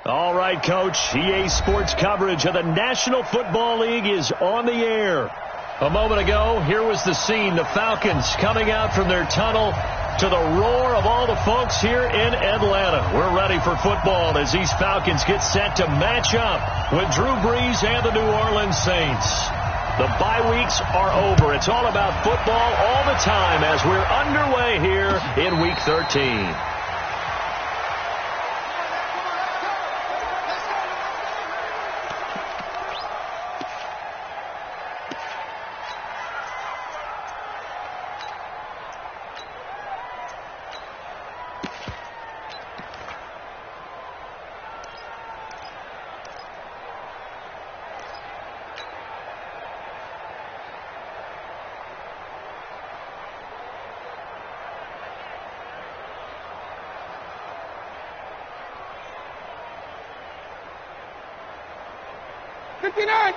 All right, Coach. EA Sports coverage of the National Football League is on the air. A moment ago, here was the scene. The Falcons coming out from their tunnel to the roar of all the folks here in Atlanta. We're ready for football as these Falcons get set to match up with Drew Brees and the New Orleans Saints. The bye weeks are over. It's all about football all the time as we're underway here in Week 13.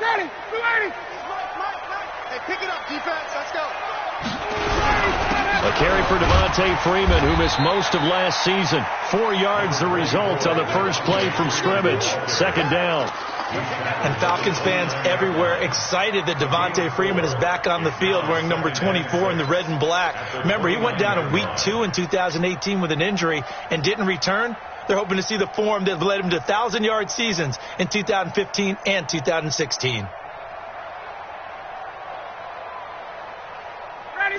Ready, hey, pick it up, defense. Let's go. A carry for Devontae Freeman, who missed most of last season. 4 yards the result on the first play from scrimmage. Second down. And Falcons fans everywhere excited that Devontae Freeman is back on the field wearing number 24 in the red and black. Remember, he went down in Week 2 in 2018 with an injury and didn't return. They're hoping to see the form that led him to 1,000-yard seasons in 2015 and 2016.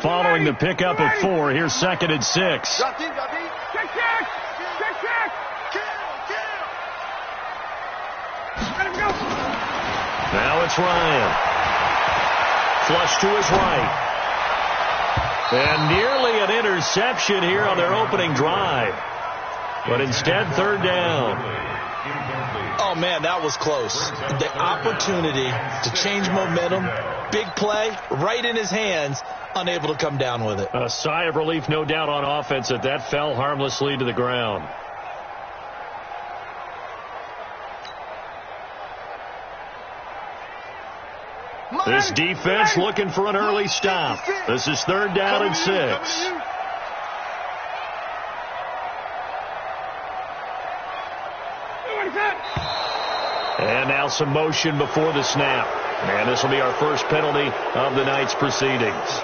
Following the pickup of 4, here's 2nd and 6. Drop deep. Check. Let him go. Now it's Ryan. Flush to his right. And nearly an interception here on their opening drive. But instead, 3rd down. Oh, man, that was close. The opportunity to change momentum, big play, right in his hands, unable to come down with it. A sigh of relief, no doubt, on offense that fell harmlessly to the ground. This defense looking for an early stop. This is 3rd down and 6. And now some motion before the snap. And this will be our first penalty of the night's proceedings.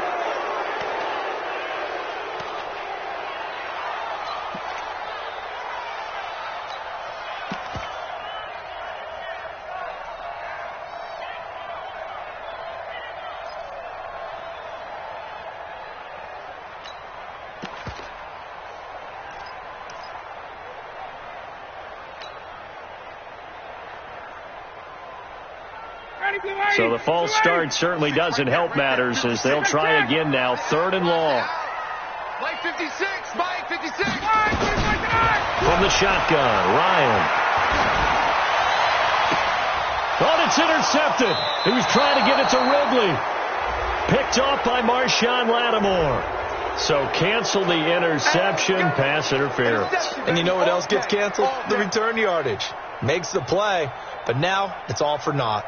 So the false start certainly doesn't help matters as they'll try again now. 3rd and long. Mike 56. From the shotgun, Ryan. Oh, it's intercepted. He was trying to get it to Ridley. Picked off by Marshawn Lattimore. So cancel the interception, pass interference. And you know what else gets canceled? The return yardage. Makes the play, but now it's all for naught.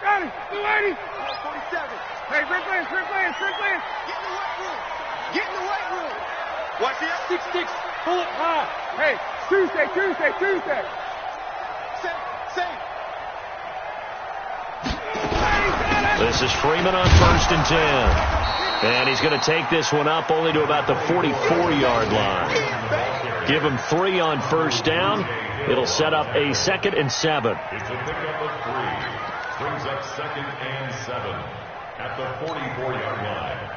Got it. 280. 47. Hey, Strickland. Get in the weight room. Watch it. 6'6". Pull it high. Hey, Tuesday. Safe. This is Freeman on 1st and 10. And he's going to take this one up only to about the 44-yard line. Give him 3 on 1st down. It'll set up a 2nd and 7. It's a pickup of 3. Brings up 2nd and 7 at the 44-yard line.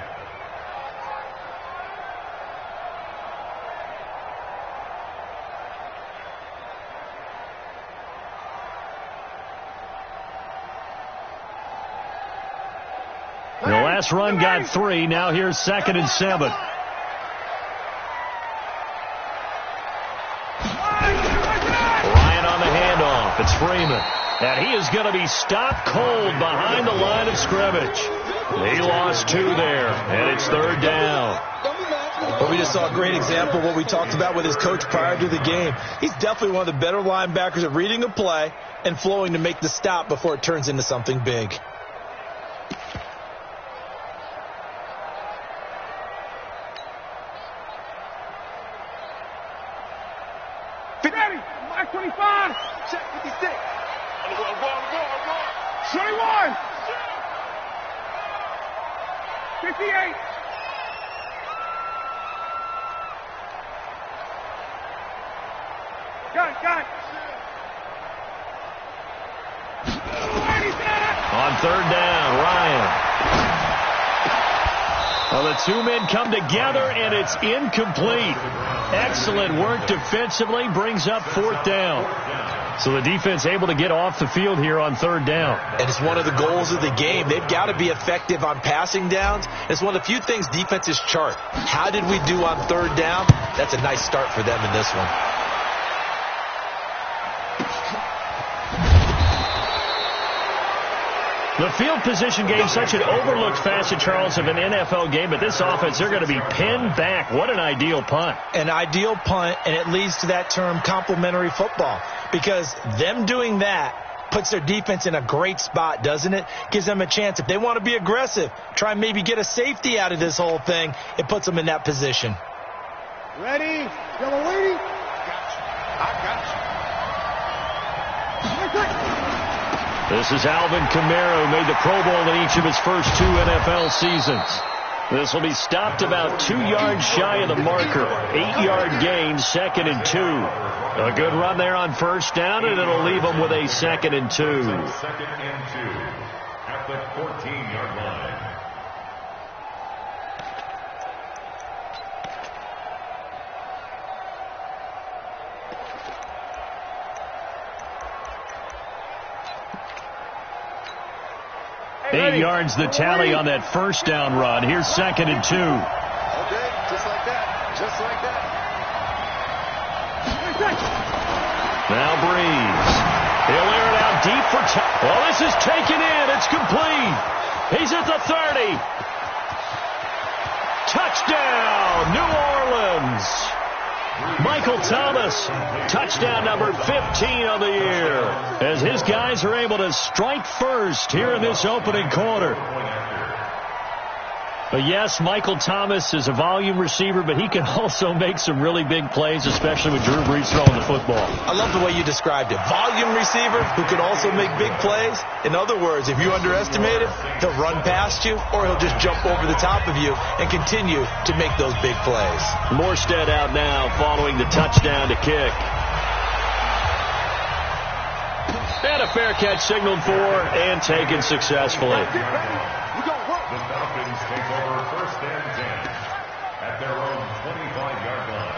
The last run got 3. Now here's 2nd and 7. Ryan on the handoff. It's Freeman. And he is going to be stopped cold behind the line of scrimmage. He lost 2 there, and it's 3rd down. But we just saw a great example of what we talked about with his coach prior to the game. He's definitely one of the better linebackers at reading a play and flowing to make the stop before it turns into something big. Ready. Mark 25. Check 56. 21. 58. Got it. On third down, Ryan. Well, the two men come together, and it's incomplete. Excellent work defensively, brings up fourth down. So the defense able to get off the field here on third down. And it's one of the goals of the game. They've got to be effective on passing downs. It's one of the few things defenses chart. How did we do on third down? That's a nice start for them in this one. The field position game, such an overlooked facet, Charles, of an NFL game, but this offense, they're going to be pinned back. What an ideal punt. An ideal punt, and it leads to that term complementary football, because them doing that puts their defense in a great spot, doesn't it? Gives them a chance. If they want to be aggressive, try and maybe get a safety out of this whole thing, it puts them in that position. Ready? Yellow lady. I got you. This is Alvin Kamara, who made the Pro Bowl in each of his first 2 NFL seasons. This will be stopped about 2 yards shy of the marker. 8-yard gain, 2nd and 2. A good run there on first down, and it'll leave them with a 2nd and 2. 2nd and 2 at the 14-yard line. Eight yards the tally on that first down run. Here's 2nd and 2. Okay, just like that. Just like that. Now Breeze. He'll air it out deep for well, this is taken in. It's complete. He's at the 30. Touchdown, New Orleans. Michael Thomas, touchdown number 15 of the year, as his guys are able to strike first here in this opening quarter. But yes, Michael Thomas is a volume receiver, but he can also make some really big plays, especially with Drew Brees throwing the football. I love the way you described it. Volume receiver who can also make big plays. In other words, if you underestimate him, he'll run past you, or he'll just jump over the top of you and continue to make those big plays. Morstead out now following the touchdown to kick. And a fair catch signaled for and taken successfully. The Falcons take over 1st and 10 at their own 25-yard line.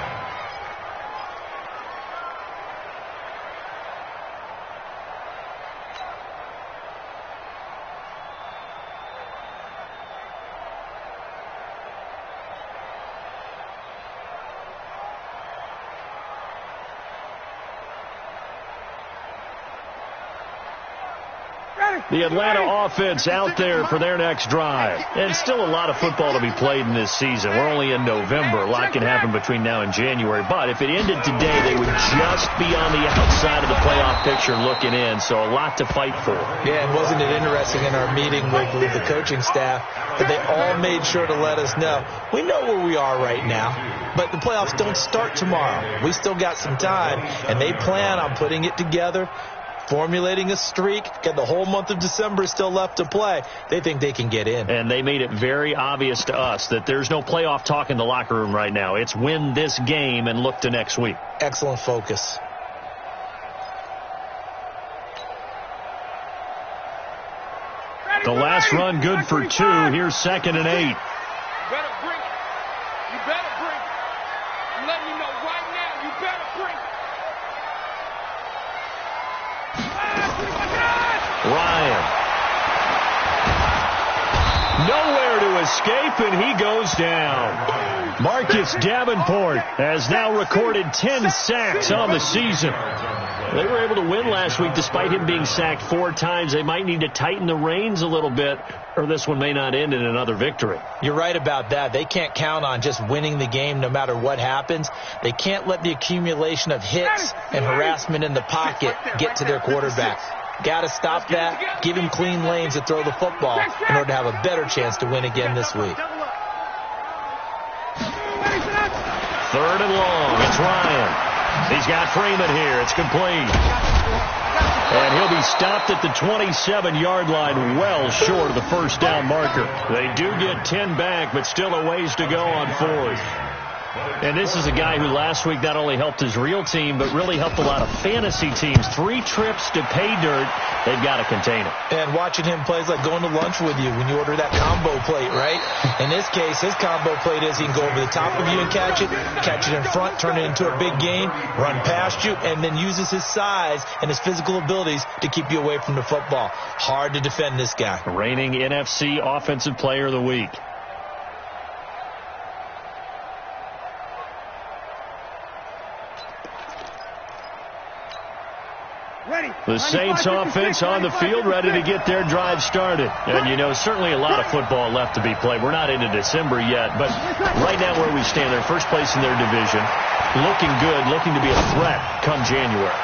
The Atlanta offense out there for their next drive. And still a lot of football to be played in this season. We're only in November. A lot can happen between now and January. But if it ended today, they would just be on the outside of the playoff picture looking in. So a lot to fight for. Yeah, and wasn't it interesting in our meeting with the coaching staff that they all made sure to let us know, we know where we are right now, but the playoffs don't start tomorrow. We still got some time, and they plan on putting it together, formulating a streak. Got the whole month of December still left to play. They think they can get in. And they made it very obvious to us that there's no playoff talk in the locker room right now. It's win this game and look to next week. Excellent focus. The last run good for 2. Here's 2nd and 8. Better bring it. You better bring it. I'm letting you know right now, you better bring it. Ryan. Nowhere to escape, and he goes down. Marcus Davenport has now recorded 10 sacks on the season. They were able to win last week despite him being sacked 4 times. They might need to tighten the reins a little bit, or this one may not end in another victory. You're right about that. They can't count on just winning the game no matter what happens. They can't let the accumulation of hits and harassment in the pocket get to their quarterback. Got to stop that, give him clean lanes to throw the football in order to have a better chance to win again this week. 3rd and long. It's Ryan. He's got Freeman here. It's complete. And he'll be stopped at the 27-yard line, well short of the first down marker. They do get 10 back, but still a ways to go on fourth. And this is a guy who last week not only helped his real team, but really helped a lot of fantasy teams. 3 trips to pay dirt. They've got to contain it. And watching him play is like going to lunch with you when you order that combo plate, right? In this case, his combo plate is he can go over the top of you and catch it in front, turn it into a big gain, run past you, and then uses his size and his physical abilities to keep you away from the football. Hard to defend this guy. Reigning NFC Offensive Player of the Week. The Saints offense on the field, ready to get their drive started. And, you know, certainly a lot of football left to be played. We're not into December yet, but right now where we stand, they're first place in their division, looking good, looking to be a threat come January.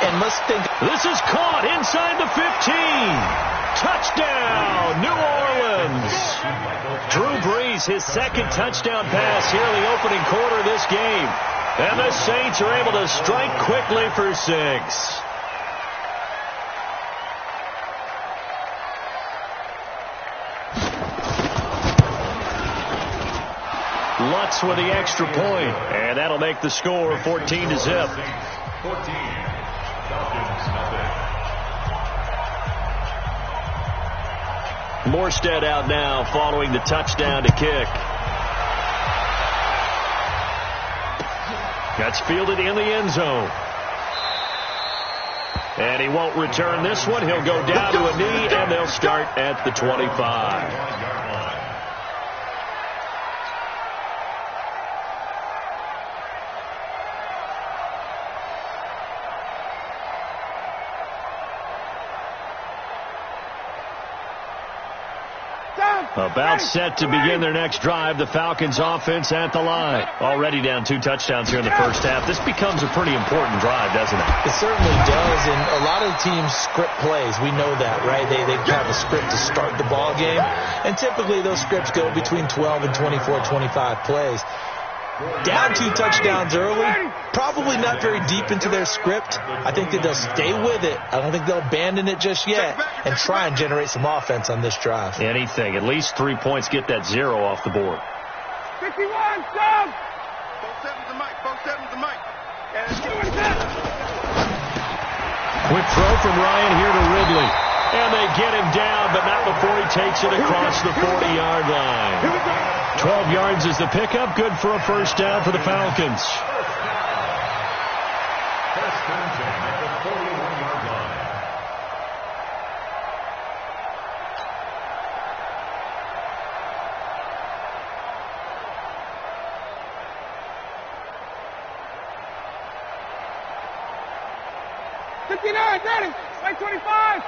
And let's think. This is caught inside the 15. Touchdown, New Orleans. Drew Brees, his second touchdown pass here in the opening quarter of this game. And the Saints are able to strike quickly for 6. Lutz with the extra point, and that'll make the score 14-0. 14. Falcons nothing. Morstead out now following the touchdown to kick. That's fielded in the end zone. And he won't return this one. He'll go down to a knee, and they'll start at the 25. About set to begin their next drive. The Falcons offense at the line. Already down 2 touchdowns here in the first half. This becomes a pretty important drive, doesn't it? It certainly does, and a lot of the teams script plays. We know that, right? They have a script to start the ball game, and typically those scripts go between 12 and 24, 25 plays. Down 2 touchdowns early, probably not very deep into their script. I think that they'll stay with it. I don't think they'll abandon it just yet and try and generate some offense on this drive. Anything. At least 3 points. Get that 0 off the board. 51, stop! 4-7's the mic, 4-7's the mic. Quick throw from Ryan here to Ridley. And they get him down, but not before he takes it across the 40-yard line. 12 yards is the pickup. Good for a first down for the Falcons. First and 10 at the 41-yard line. Daddy, 25.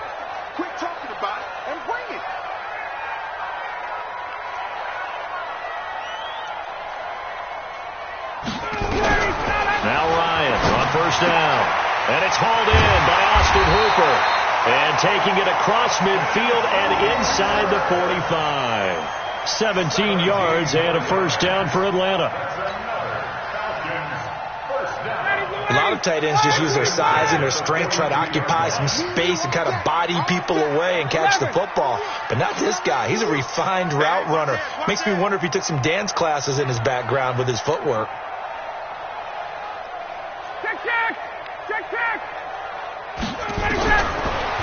Quit talking about it and bring it. Now Ryan on first down. And it's hauled in by Austin Hooper. And taking it across midfield and inside the 45. 17 yards and a first down for Atlanta. A lot of tight ends just use their size and their strength, try to occupy some space and kind of body people away and catch the football. But not this guy. He's a refined route runner. Makes me wonder if he took some dance classes in his background with his footwork. Check.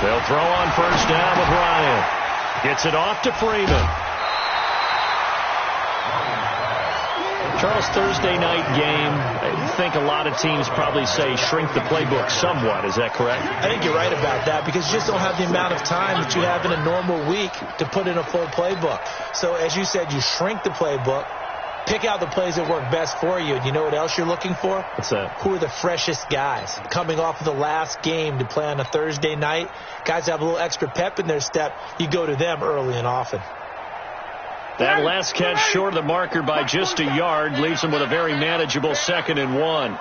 They'll throw on first down with Ryan. Gets it off to Freeman. Charles, Thursday night game, I think a lot of teams probably say shrink the playbook somewhat. Is that correct? I think you're right about that because you just don't have the amount of time that you have in a normal week to put in a full playbook. So as you said, you shrink the playbook, pick out the plays that work best for you. And you know what else you're looking for? What's that? Who are the freshest guys coming off of the last game to play on a Thursday night? Guys have a little extra pep in their step. You go to them early and often. That last catch short of the marker by just a yard leaves him with a very manageable 2nd and 1. Now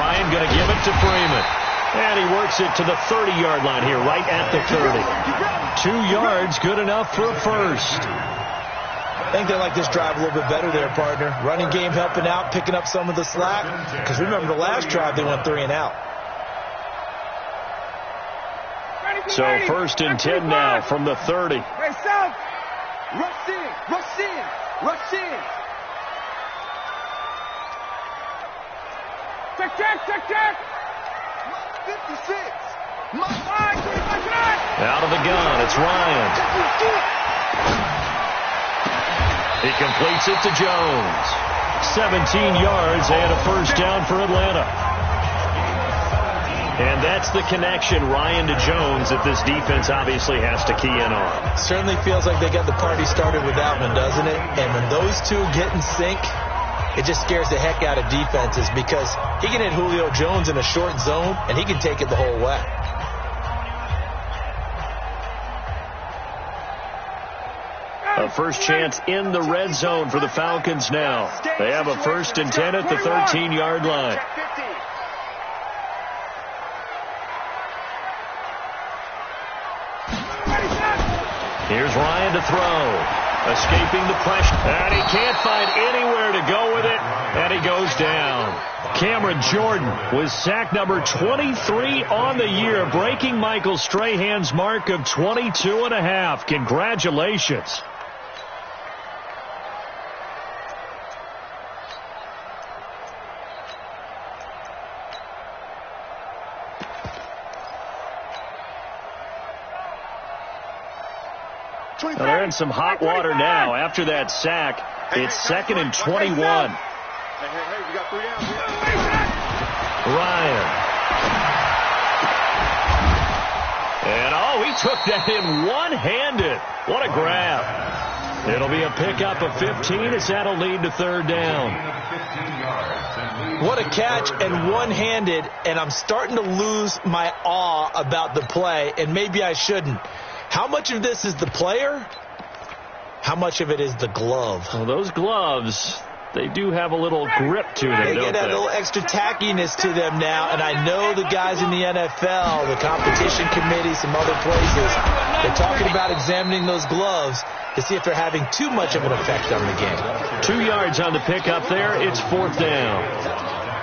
Ryan going to give it to Freeman. And he works it to the 30-yard line here, right at the 30. 2 yards, good enough for a first. I think they like this drive a little bit better there, partner. Running game helping out, picking up some of the slack. Because remember, the last drive, they went 3 and out. So 1st and 10 now from the 30. Hey, South! Rush in! Rush in! Rush in! Check! 56! Out of the gun, it's Ryan. He completes it to Jones. 17 yards and a first down for Atlanta. And that's the connection, Ryan to Jones, that this defense obviously has to key in on. Certainly feels like they got the party started with that one, doesn't it? And when those two get in sync, it just scares the heck out of defenses because he can hit Julio Jones in a short zone, and he can take it the whole way. A first chance in the red zone for the Falcons now. They have a 1st and 10 at the 13-yard line. Here's Ryan to throw. Escaping the pressure. And he can't find anywhere to go with it. And he goes down. Cameron Jordan with sack number 23 on the year, breaking Michael Strahan's mark of 22.5. Congratulations. Well, they're in some hot water now. After that sack, it's 2nd and 21. Hey, we got 3 downs here. Ryan. And, he took that in one-handed. What a grab. It'll be a pickup of 15 as that'll lead to 3rd down. What a catch and one-handed, and I'm starting to lose my awe about the play, and maybe I shouldn't. How much of this is the player? How much of it is the glove? Well, those gloves, they do have a little grip to them, They get that little extra tackiness to them now, and I know the guys in the NFL, the competition committee, some other places, they're talking about examining those gloves to see if they're having too much of an effect on the game. 2 yards on the pickup there. It's 4th down.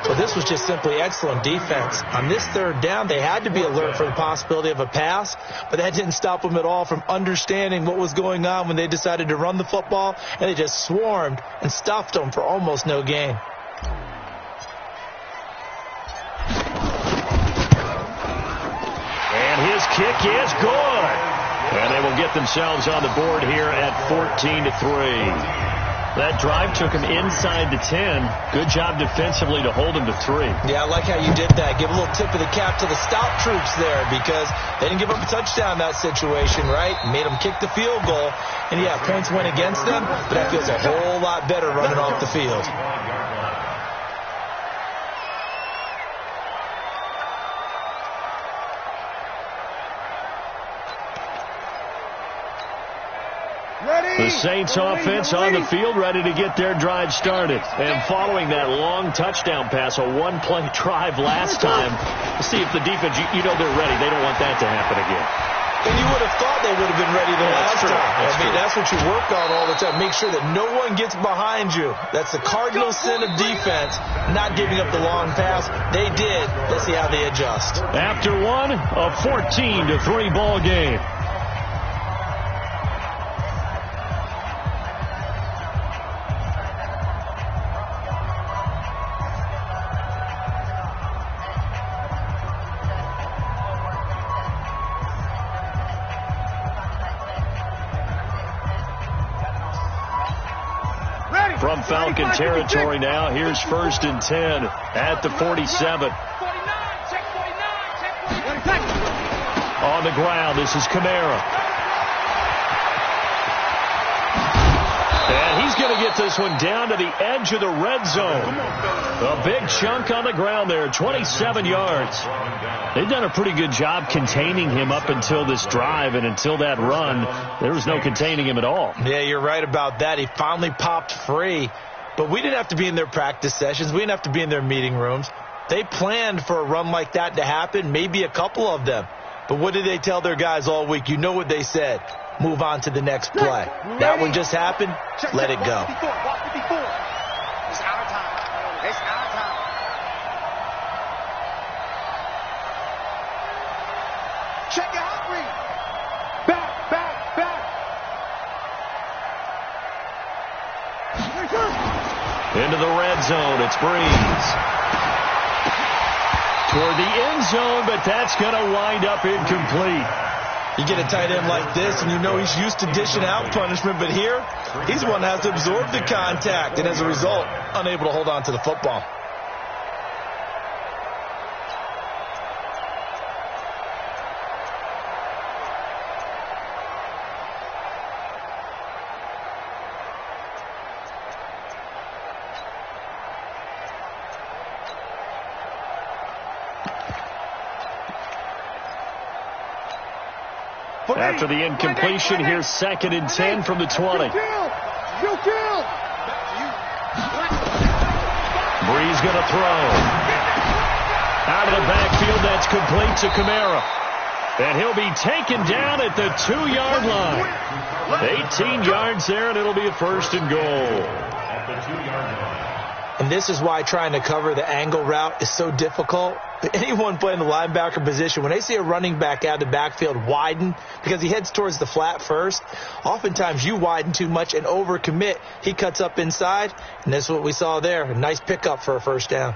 Well, this was just simply excellent defense. On this 3rd down, they had to be alert for the possibility of a pass, but that didn't stop them at all from understanding what was going on when they decided to run the football, and they just swarmed and stuffed them for almost no gain. And his kick is good. And they will get themselves on the board here at 14-3. That drive took him inside the 10. Good job defensively to hold him to 3. Yeah, I like how you did that. Give a little tip of the cap to the stout troops there because they didn't give up a touchdown in that situation, right? Made them kick the field goal. And, yeah, points went against them, but that feels a whole lot better running off the field. The Saints offense on the field, ready to get their drive started. And following that long touchdown pass, a one-play drive last time, we'll see if the defense, they're ready. They don't want that to happen again. And you would have thought they would have been ready the last time. That's what you work on all the time. Make sure that no one gets behind you. That's the cardinal sin of defense, not giving up the long pass. They did. Let's see how they adjust. After one, a 14-3 ball game. From Falcon territory now, here's 1st and 10 at the 47. On the ground, this is Kamara. And he's going to get this one down to the edge of the red zone. A big chunk on the ground there, 27 yards. They've done a pretty good job containing him up until this drive, and until that run, there was no containing him at all. Yeah, you're right about that. He finally popped free, but we didn't have to be in their practice sessions. We didn't have to be in their meeting rooms. They planned for a run like that to happen, maybe a couple of them. But what did they tell their guys all week? You know what they said. move on to the next play. That one just happened. Let it go. It's our time. It's our time. Check your hot read. Back. Into the red zone, it's Breeze. Toward the end zone, but that's going to wind up incomplete. You get a tight end like this, and you know he's used to dishing out punishment, but here, he's the one that has to absorb the contact, and as a result, unable to hold on to the football. After the incompletion, here's 2nd and 10 from the 20. You kill. Breeze going to throw. Out of the backfield, that's complete to Kamara. And he'll be taken down at the 2-yard line. 18 yards there, and it'll be a 1st and goal. At the 2-yard line. And this is why trying to cover the angle route is so difficult. Anyone playing the linebacker position, when they see a running back out of the backfield widen, because he heads towards the flat first, oftentimes you widen too much and overcommit. He cuts up inside, and that's what we saw there. A nice pickup for a 1st down.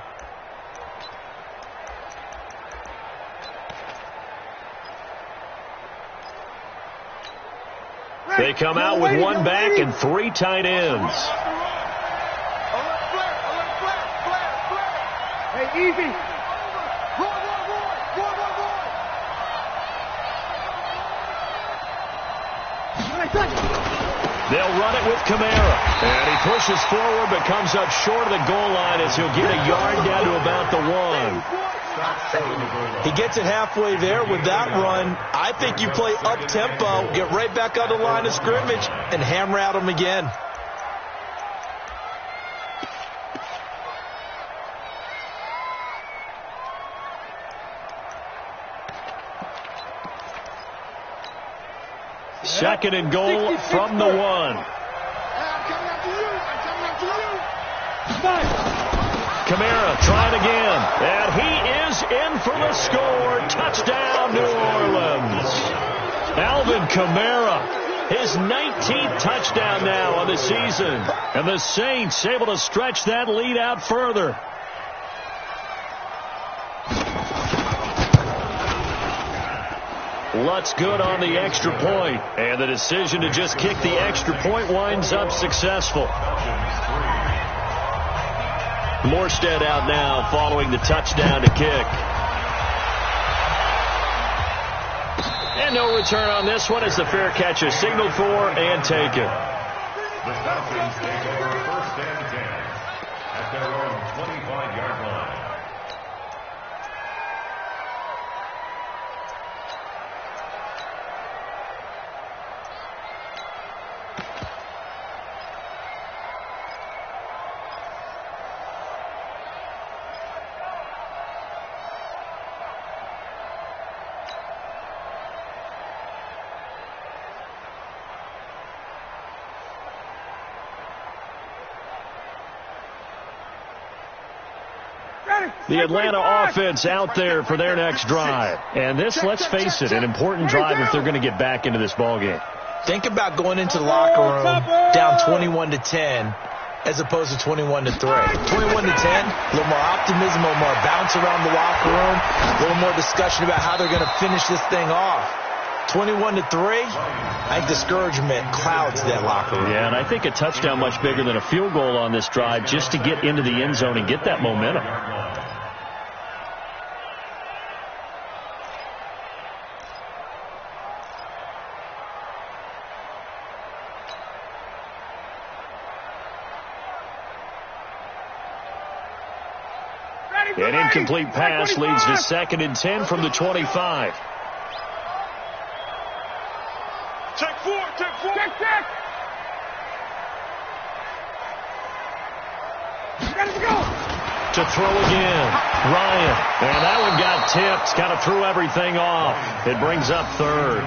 They come out with 1 back and 3 tight ends. Hey, easy. They'll run it with Kamara. And he pushes forward but comes up short of the goal line as he'll get a yard down to about the 1. He gets it halfway there with that run. I think you play up-tempo, get right back on the line of scrimmage, and hammer at him again. Second and goal from the 1. I'm coming after you. Kamara trying again. And he is in for the score. Touchdown, New Orleans. Alvin Kamara, his 19th touchdown now on the season. And the Saints able to stretch that lead out further. Lutz good on the extra point, and the decision to just kick the extra point winds up successful. Morstead out now following the touchdown to kick. And no return on this one as the fair catch is signaled for and taken. The Falcons take over 1st and 10 at their own 25-yard line. The Atlanta offense out there for their next drive. And this, let's face it, an important drive if they're going to get back into this ballgame. Think about going into the locker room down 21-10 as opposed to 21-3. 21-10, a little more optimism, a little more bounce around the locker room, a little more discussion about how they're going to finish this thing off. 21-3, I think discouragement clouds that locker room. Yeah, and I think a touchdown much bigger than a field goal on this drive just to get into the end zone and get that momentum. An incomplete pass leads to 2nd and 10 from the 25. Check 4. Check. Ready to go. To throw again. Ryan. And that one got tipped. Kind of threw everything off. It brings up 3rd.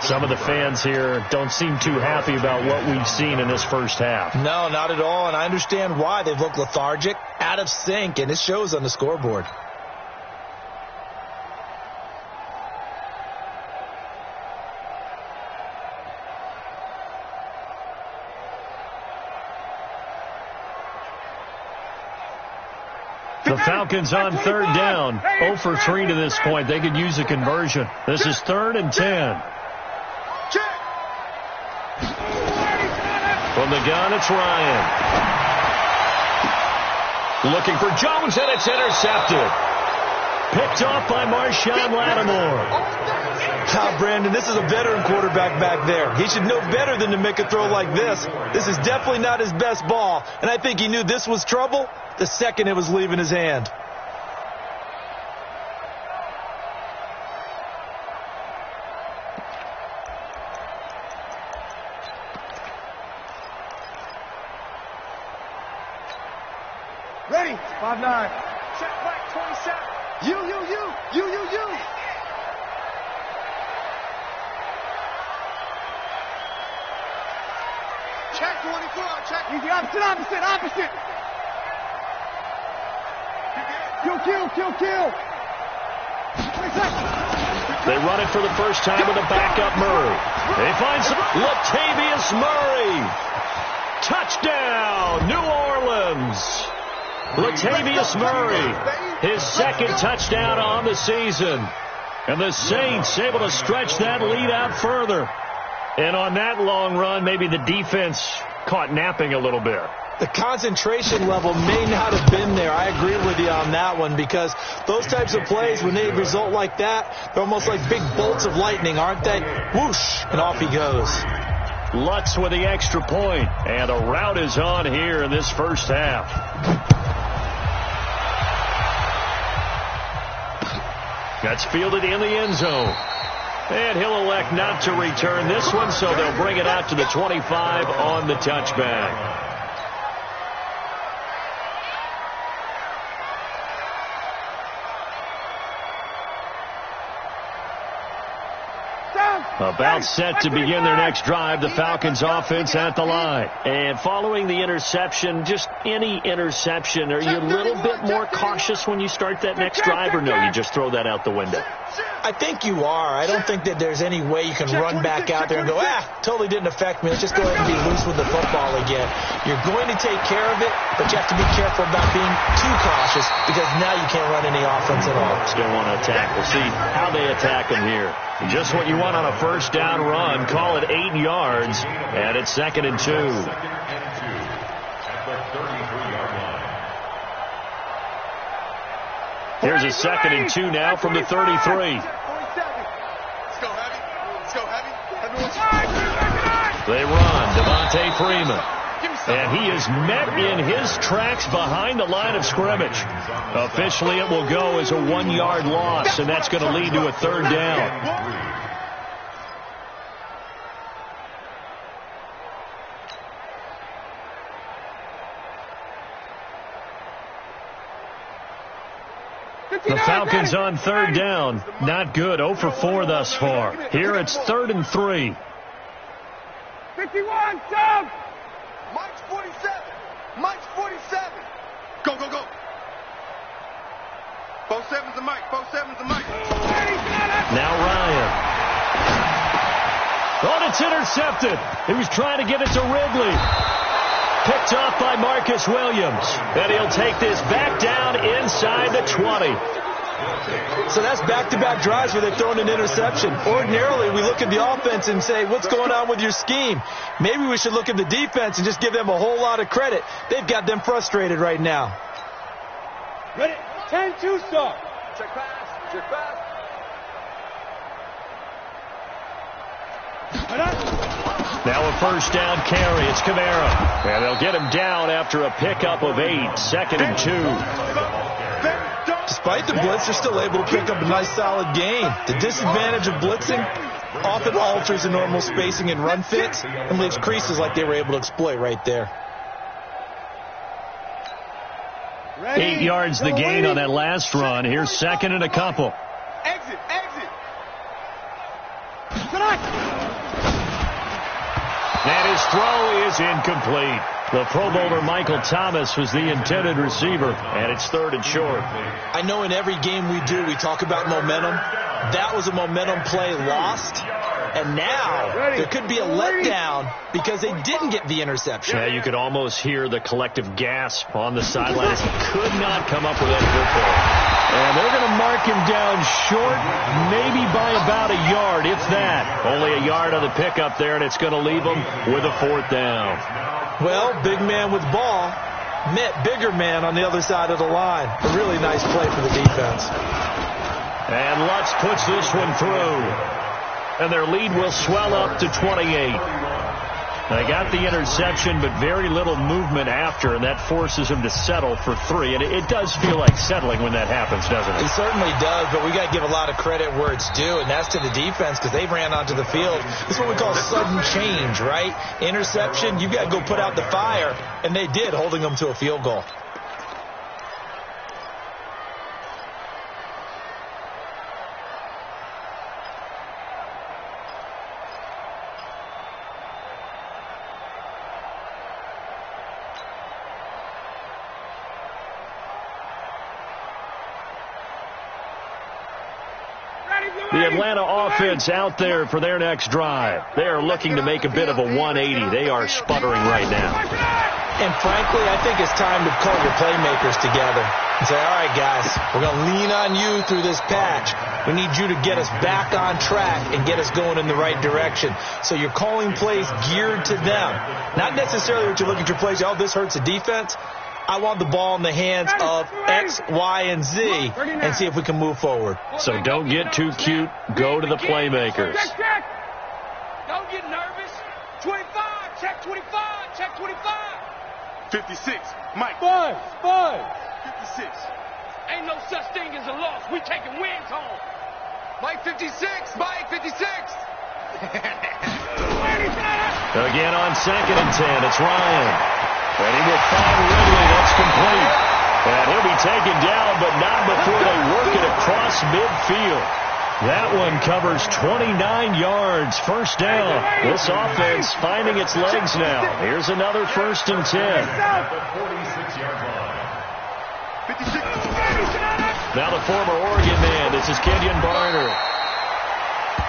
Some of the fans here don't seem too happy about what we've seen in this first half. No, not at all, and I understand why. They've looked lethargic, out of sync, and it shows on the scoreboard. The Falcons on third down, 0 for 3 to this point. They could use a conversion. This is 3rd and 10. From the gun, it's Ryan. Looking for Jones, and it's intercepted. Picked off by Marshawn Lattimore. Brandon, this is a veteran quarterback back there. He should know better than to make a throw like this. This is definitely not his best ball, and I think he knew this was trouble the second it was leaving his hand. Ready? 5-9. Check back 27. You. Check 24. Check. Easy. Opposite. Kill. 20 seconds. They run it for the first time with a backup Murray. They find some Latavius Murray. Touchdown, New Orleans. Latavius Murray, his second touchdown on the season. And the Saints able to stretch that lead out further. And on that long run, maybe the defense caught napping a little bit. The concentration level may not have been there. I agree with you on that one, because those types of plays, when they result like that, they're almost like big bolts of lightning, aren't they? Whoosh, and off he goes. Lutz with the extra point, and the route is on here in this first half. That's fielded in the end zone. And he'll elect not to return this one, so they'll bring it out to the 25 on the touchback. About set to begin their next drive, the Falcons offense at the line. And following the interception, just any interception, are you a little bit more cautious when you start that next drive, or no, you just throw that out the window? I think you are. I don't think that there's any way you can run back out there and go, totally didn't affect me. Let's just go ahead and be loose with the football again. You're going to take care of it, but you have to be careful about being too cautious, because now you can't run any offense at all. Still want to attack. We'll see how they attack them here. Just what you want on a first down run. Call it 8 yards, and it's 2nd and 2. Here's a 2nd and 2 now from the 33. Let's go heavy. They run. Devontae Freeman. And he is met in his tracks behind the line of scrimmage. Officially, it will go as a 1-yard loss, and that's going to lead to a 3rd down. The Falcons on 3rd down. Not good. 0 for 4 thus far. Here it's 3rd and 3. 51, Tom! Mike's 47. Go. 47's a Mike. Now Ryan. Oh, it's intercepted. He was trying to get it to Ridley. Picked off by Marcus Williams. And he'll take this back down inside the 20. So that's back-to-back drives where they're throwing an interception. Ordinarily, we look at the offense and say, what's going on with your scheme? Maybe we should look at the defense and just give them a whole lot of credit. They've got them frustrated right now. Ready? 10-2 start. Check pass. Now a first down carry. It's Kamara. And they'll get him down after a pickup of 8. 2nd and 2. Despite the blitz, they're still able to pick up a nice solid gain. The disadvantage of blitzing often alters the normal spacing and run fits and leaves creases like they were able to exploit right there. 8 yards the gain on that last run. Here's 2nd and a couple. Exit. his throw is incomplete. The Pro Bowler Michael Thomas was the intended receiver, and it's 3rd and short. I know in every game we do, we talk about momentum. That was a momentum play lost. And now there could be a letdown because they didn't get the interception. Yeah, you could almost hear the collective gasp on the sidelines. He could not come up with that football. And they're going to mark him down short, maybe by about a yard, if that. Only a yard on the pickup there, and it's going to leave him with a 4th down. Well, big man with ball met bigger man on the other side of the line. A really nice play for the defense. And Lutz puts this one through. And their lead will swell up to 28. They got the interception, but very little movement after, and that forces him to settle for 3. And it does feel like settling when that happens, doesn't it? It certainly does, but we got to give a lot of credit where it's due, and that's to the defense because they ran onto the field. This is what we call sudden change, right? Interception, you got to go put out the fire, and they did, holding them to a field goal. The Atlanta offense out there for their next drive. They are looking to make a bit of a 180. They are sputtering right now. And frankly, I think it's time to call your playmakers together and say, all right, guys, we're going to lean on you through this patch. We need you to get us back on track and get us going in the right direction. So you're calling plays geared to them. Not necessarily what you look at your plays, oh, this hurts the defense. I want the ball in the hands of X, Y, and Z and see if we can move forward. So don't get too cute. Go to the playmakers. Don't get nervous. 25. Check 25. Check 25. 56. Mike. Five. 56. Ain't no such thing as a loss. We taking wins home. Mike 56. Mike 56. Again on 2nd and 10. It's Ryan. And he will find Ridley. That's complete. And he'll be taken down, but not before they work it across midfield. That one covers 29 yards. 1st down. This offense finding its legs now. Here's another 1st and 10. At the 46-yard line. 56. Now the former Oregon man. This is Kenyon Barner.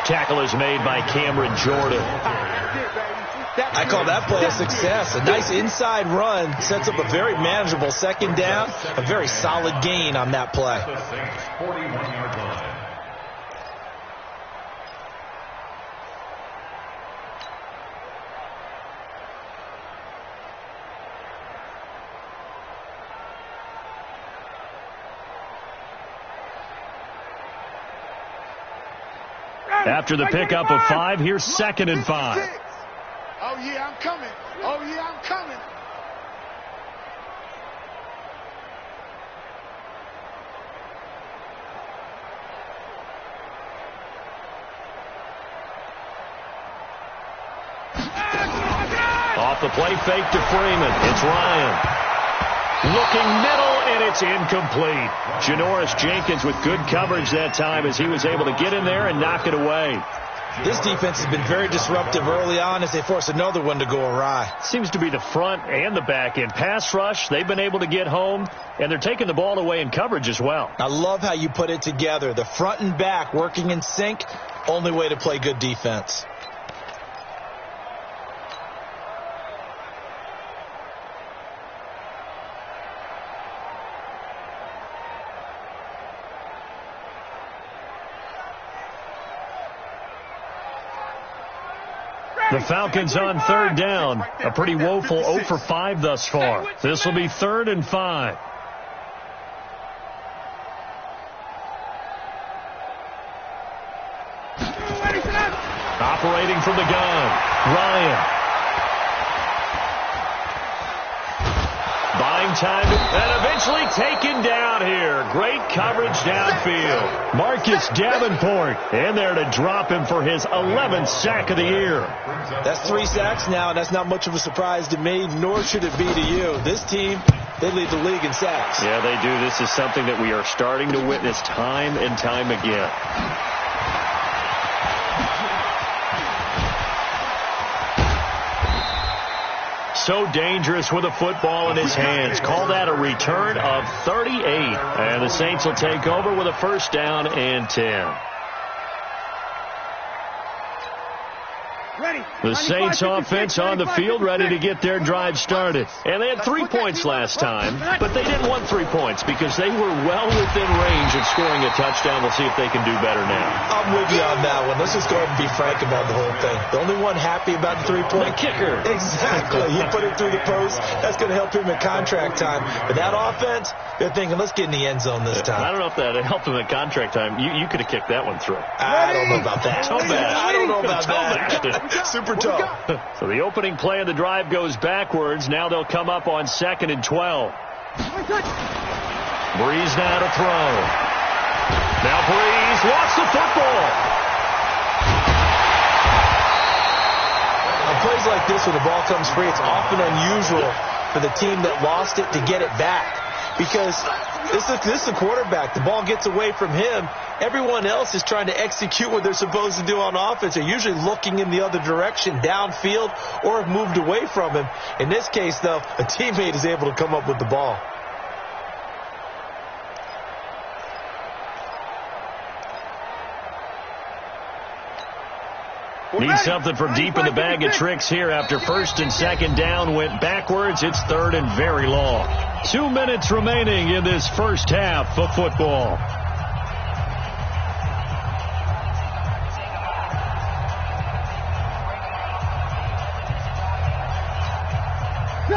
Tackle is made by Cameron Jordan. I call that play a success. A nice inside run sets up a very manageable 2nd down. A very solid gain on that play. The Saints' 41-yard line. After the pickup of 5, here's 2nd and 5. Oh, yeah, I'm coming. Oh, yeah, I'm coming. Off the play fake to Freeman. It's Ryan. Looking middle, and it's incomplete. Janoris Jenkins with good coverage that time as he was able to get in there and knock it away. This defense has been very disruptive early on as they force another one to go awry. Seems to be the front and the back end. Pass rush, they've been able to get home, and they're taking the ball away in coverage as well. I love how you put it together. The front and back working in sync, only way to play good defense. The Falcons on 3rd down. A pretty woeful 0 for 5 thus far. This will be 3rd and 5. Operating from the gun, Ryan. Buying time and eventually taken down here. Great coverage downfield. Marcus Davenport in there to drop him for his 11th sack of the year. That's 3 sacks now, and that's not much of a surprise to me, nor should it be to you. This team, they lead the league in sacks. Yeah, they do. This is something that we are starting to witness time and time again. so dangerous with a football in his hands. Call that a return of 38. And the Saints will take over with a first down and 10. The Saints offense on the field ready to get their drive started. And they had 3 points last time, but they didn't want 3 points because they were well within range of scoring a touchdown. We'll see if they can do better now. I'm with you on that one. Let's just go ahead and be frank about the whole thing. The only one happy about the 3-point kicker. Exactly. He put it through the post. That's going to help him at contract time. But that offense, they're thinking, let's get in the end zone this time. I don't know if that helped him at contract time. You could have kicked that one through. I don't know about that. So bad. I don't know about that. Super tough. So the opening play of the drive goes backwards. Now they'll come up on 2nd and 12. Breeze now to throw. Now Breeze lost the football. On plays like this where the ball comes free, it's often unusual for the team that lost it to get it back. Because this is the quarterback. The ball gets away from him. Everyone else is trying to execute what they're supposed to do on offense. They're usually looking in the other direction, downfield, or have moved away from him. In this case, though, a teammate is able to come up with the ball. Need something from deep in the bag of tricks here after 1st and 2nd down went backwards. It's 3rd and very long. 2 minutes remaining in this first half of football.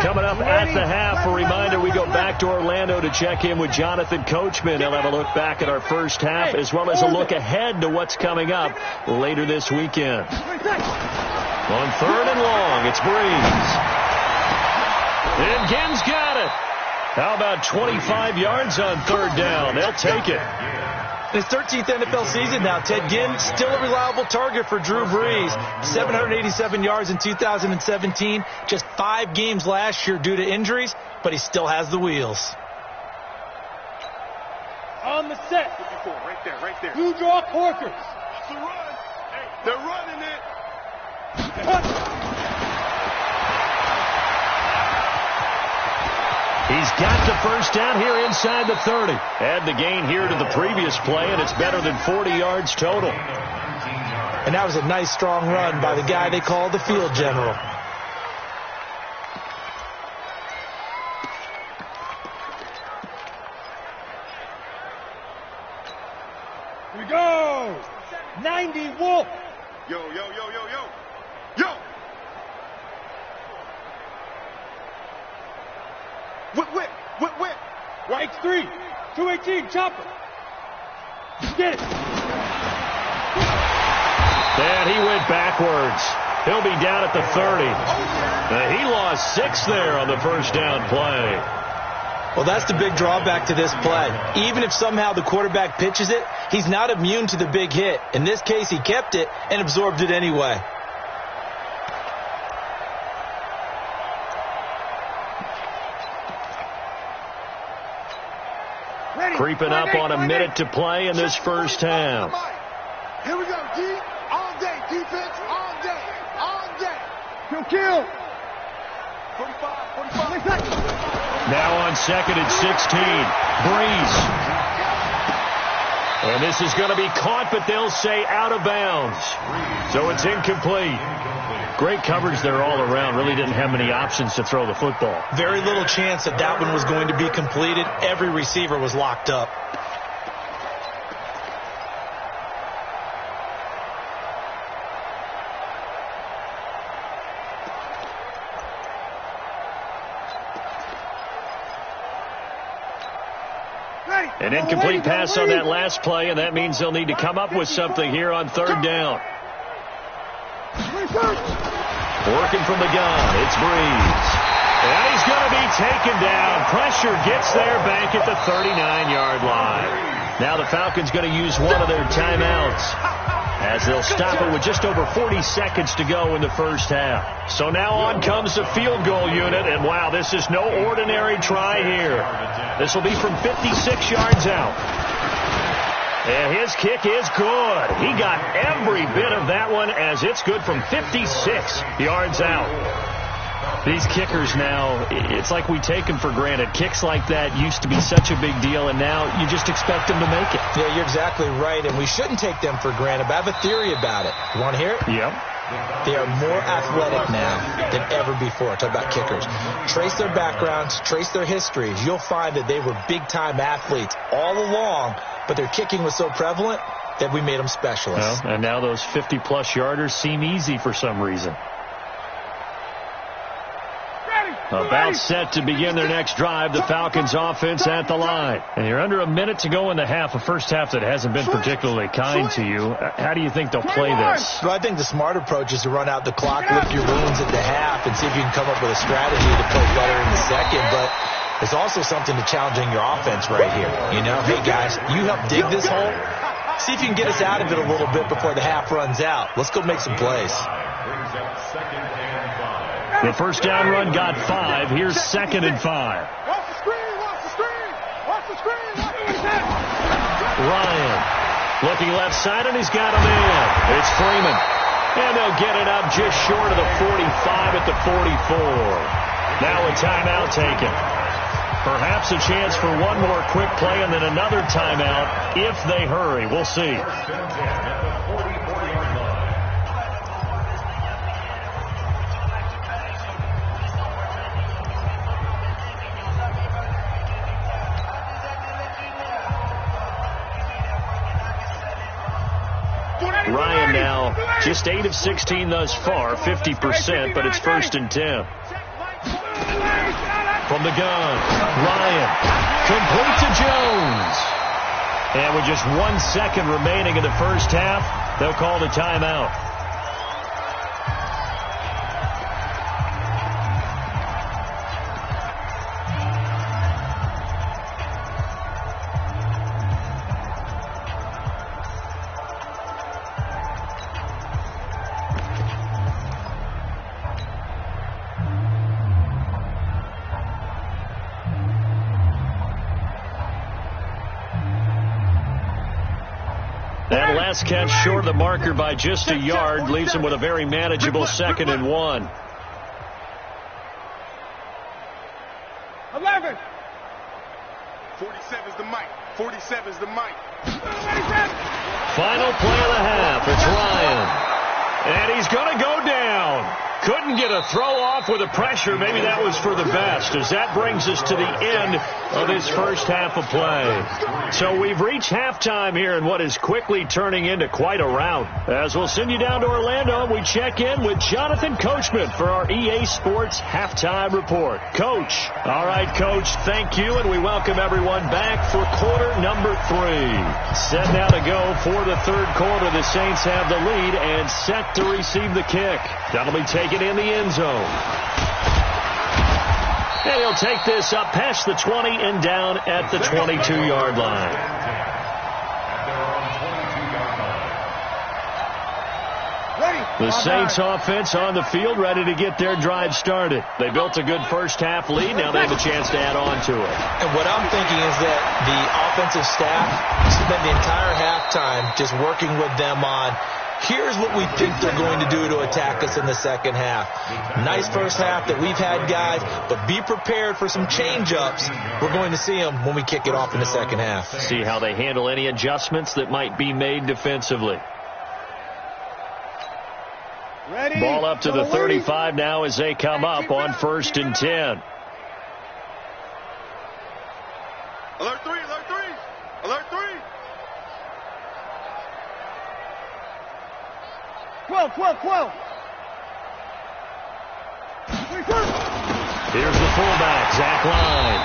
Coming up at the half, a reminder, we go back to Orlando to check in with Jonathan Coachman. He'll have a look back at our first half as well as a look ahead to what's coming up later this weekend. On 3rd and long, it's Breeze. And Ginn's got it. How about 25 yards on 3rd down? They'll take it. In his 13th NFL season now, Ted Ginn still a reliable target for Drew Brees. 787 yards in 2017, just 5 games last year due to injuries, but he still has the wheels. On the set. Right there, right there. Blue draw quarters. It's a run. Hey, they're running it. He's got the first down here inside the 30. Add the gain here to the previous play, and it's better than 40 yards total. And that was a nice, strong run by the guy they call the field general. Here we go. 90 Wolf. Yo, yo, yo, yo, yo. Yo. Whip. Right 3. 218, chopper. Get it. And he went backwards. He'll be down at the 30. He lost 6 there on the first down play. Well, that's the big drawback to this play. Even if somehow the quarterback pitches it, he's not immune to the big hit. In this case, he kept it and absorbed it anyway. Creeping up on a minute to play in this first half. Here we go, D. All day. Defense, all day. All day. Kill. 45. Now on 2nd and 16. Breeze. And this is going to be caught, but they'll say out of bounds. So it's incomplete. Great coverage there all around. Really didn't have many options to throw the football. Very little chance that that one was going to be completed. Every receiver was locked up. An incomplete pass on that last play, and that means they'll need to come up with something here on 3rd down. Working from the gun, it's Breeze. And he's going to be taken down. Pressure gets there back at the 39-yard line. Now the Falcons going to use one of their timeouts as they'll stop it with just over 40 seconds to go in the first half. So now on comes the field goal unit, and wow, this is no ordinary try here. This will be from 56 yards out. And his kick is good. He got every bit of that one as it's good from 56 yards out. These kickers now, it's like we take them for granted. Kicks like that used to be such a big deal, and now you just expect them to make it. Yeah, you're exactly right, and we shouldn't take them for granted, but I have a theory about it. You want to hear it? Yep. They are more athletic now than ever before. Talk about kickers. Trace their backgrounds, trace their histories. You'll find that they were big-time athletes all along, but their kicking was so prevalent that we made them specialists. Well, and now those 50-plus yarders seem easy for some reason. About set to begin their next drive, the Falcons offense at the line. And you're under a minute to go in the half, a first half that hasn't been particularly kind to you. How do you think they'll play this? Well, I think the smart approach is to run out the clock, lick your wounds at the half, and see if you can come up with a strategy to play better in the second. But there's also something to challenging your offense right here. You know, hey, guys, you help dig this hole. See if you can get us out of it a little bit before the half runs out. Let's go make some plays. The first down run got 5. Here's 2nd and 5. Watch the screen, watch the screen, watch the screen, watch the screen. Ryan looking left side, and he's got him in. It's Freeman. And they'll get it up just short of the 45 at the 44. Now a timeout taken. Perhaps a chance for one more quick play and then another timeout if they hurry. We'll see. Ryan now just 8 of 16 thus far, 50%, but it's 1st and 10. From the gun, Ryan, complete to Jones. And with just 1 second remaining in the first half, they'll call the timeout. That last catch short of the marker by just a yard leaves him with a very manageable 2nd and 1. 11. 47's the mic. 47's the mic. Final play of the half. It's Ryan. And he's going to go down. Couldn't get a throw off with the pressure. Maybe that was for the best, as that brings us to the end of this first half of play. So we've reached halftime here in what is quickly turning into quite a rout. As we'll send you down to Orlando, we check in with Jonathan Coachman for our EA Sports Halftime Report. Coach. All right, Coach, thank you, and we welcome everyone back for quarter number 3. Set now to go for the third quarter. The Saints have the lead and set to receive the kick. That'll be taken in the end zone. And he'll take this up past the 20 and down at the 22-yard line. The Saints offense on the field, ready to get their drive started. They built a good first half lead. Now they have a chance to add on to it. And what I'm thinking is that the offensive staff spent the entire halftime just working with them on, here's what we think they're going to do to attack us in the second half. Nice first half that we've had, guys, but be prepared for some change-ups. We're going to see them when we kick it off in the second half. See how they handle any adjustments that might be made defensively. Ready. Ball up to the 35 now as they come up on 1st and 10. Alert 3, alert 3, alert 3. 12. Here's the fullback, Zach Line.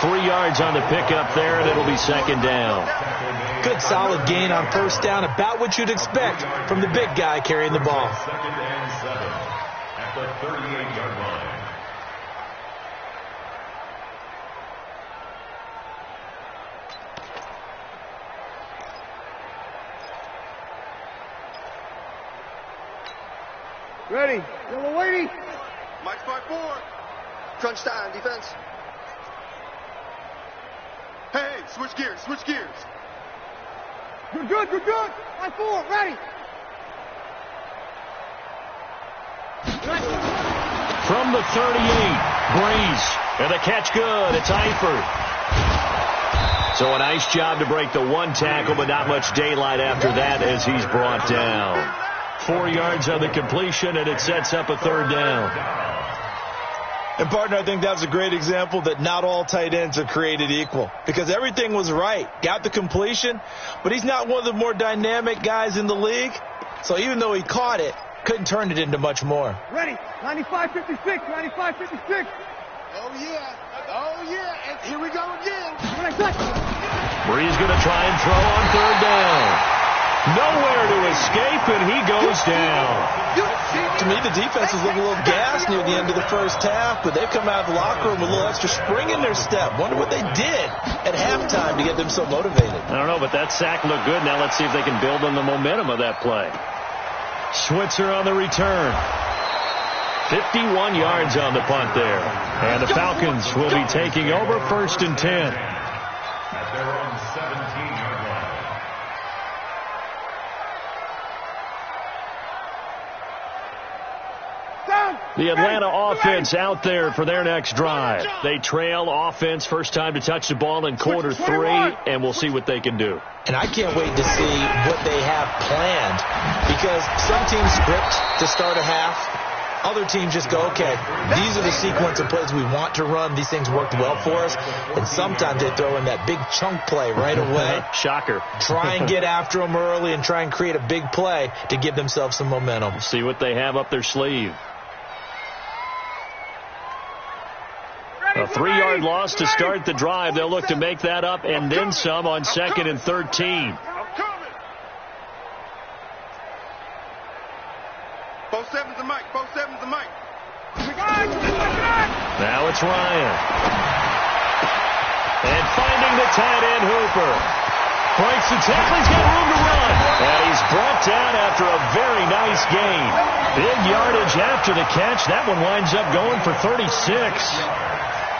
3 yards on the pickup there, and it'll be 2nd down. Good solid gain on first down, about what you'd expect from the big guy carrying the ball. 2nd and 7 at the 38-yard line. Ready. Yellow lady. Mike's 5-4. Crunch time, defense. Hey, switch gears, switch gears. You're good, you're good. 5-4, ready. from the 38. Breeze. And the catch good. It's Eifert. So a nice job to break the one tackle, but not much daylight after that as he's brought down. 4 yards on the completion, and it sets up a third down. And, partner, I think that's a great example that not all tight ends are created equal, because everything was right. Got the completion, but he's not one of the more dynamic guys in the league. So even though he caught it, couldn't turn it into much more. Ready. 95-56. 95-56. Oh, yeah. Oh, yeah. And here we go again. Breeze going to try and throw on third down. Nowhere to escape, and he goes down. To me, the defense was looking a little gassed near the end of the first half, but they've come out of the locker room with a little extra spring in their step. Wonder what they did at halftime to get them so motivated. I don't know, but that sack looked good. Now let's see if they can build on the momentum of that play. Switzer on the return. 51 yards on the punt there. And the Falcons will be taking over 1st and 10. At their own 17-yard line. The Atlanta offense out there for their next drive. They trail offense, first time to touch the ball in quarter 3, and we'll see what they can do. And I can't wait to see what they have planned, because some teams script to start a half. Other teams just go, okay, these are the sequence of plays we want to run. These things worked well for us. And sometimes they throw in that big chunk play right away. Shocker. Try and get after them early and try and create a big play to give themselves some momentum. See what they have up their sleeve. A 3-yard loss to start the drive. They'll look to make that up and then some on 2nd and 13. Both sevens and Mike. Both sevens and Mike. Now it's Ryan. And finding the tight end, Hooper. Breaks the tackle. He's got room to run. And he's brought down after a very nice gain. Big yardage after the catch. That one winds up going for 36.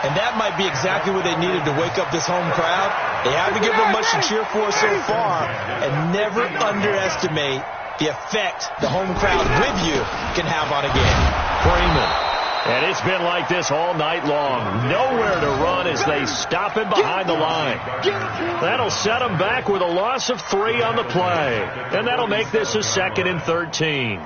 And that might be exactly what they needed to wake up this home crowd. They haven't given them much to cheer for so far. And never underestimate the effect the home crowd with you can have on a game. Freeman. And it's been like this all night long. Nowhere to run as they stop him behind the line. That'll set him back with a loss of 3 on the play. And that'll make this a 2nd and 13.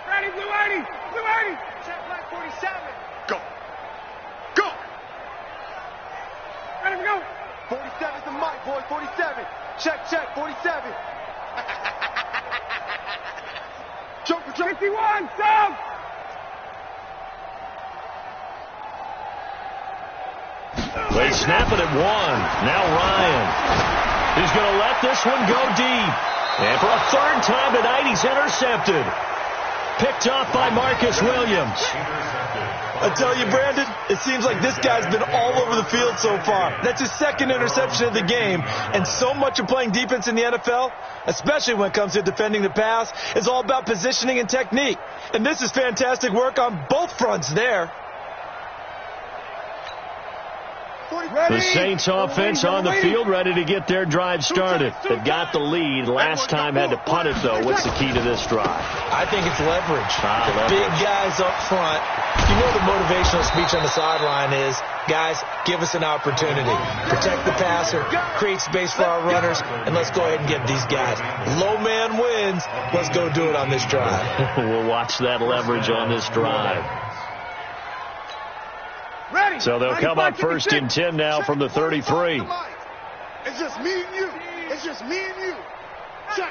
Ready, Blue 80. Blue 80. Check flag 47. Go. Go. Ready, we go. 47's the Mike, boys. 47. Check, 47. Jump for 51, down. They snap it at 1. Now Ryan. He's going to let this one go deep. And for a 3rd time tonight, he's intercepted. Picked off by Marcus Williams. I tell you, Brandon, it seems like this guy's been all over the field so far. That's his 2nd interception of the game. And so much of playing defense in the NFL, especially when it comes to defending the pass, is all about positioning and technique. And this is fantastic work on both fronts there. The Saints offense on the field, ready to get their drive started. They've got the lead. Last time had to punt it, though. What's the key to this drive? I think it's leverage. The leverage. Big guys up front. You know the motivational speech on the sideline is, guys, give us an opportunity. Protect the passer, create space for our runners, and let's go ahead and get these guys. Low man wins. Let's go do it on this drive. We'll watch that leverage on this drive. Ready. So they'll come up 1st and 10 now from the 33. It's just me and you. It's just me and you. Check.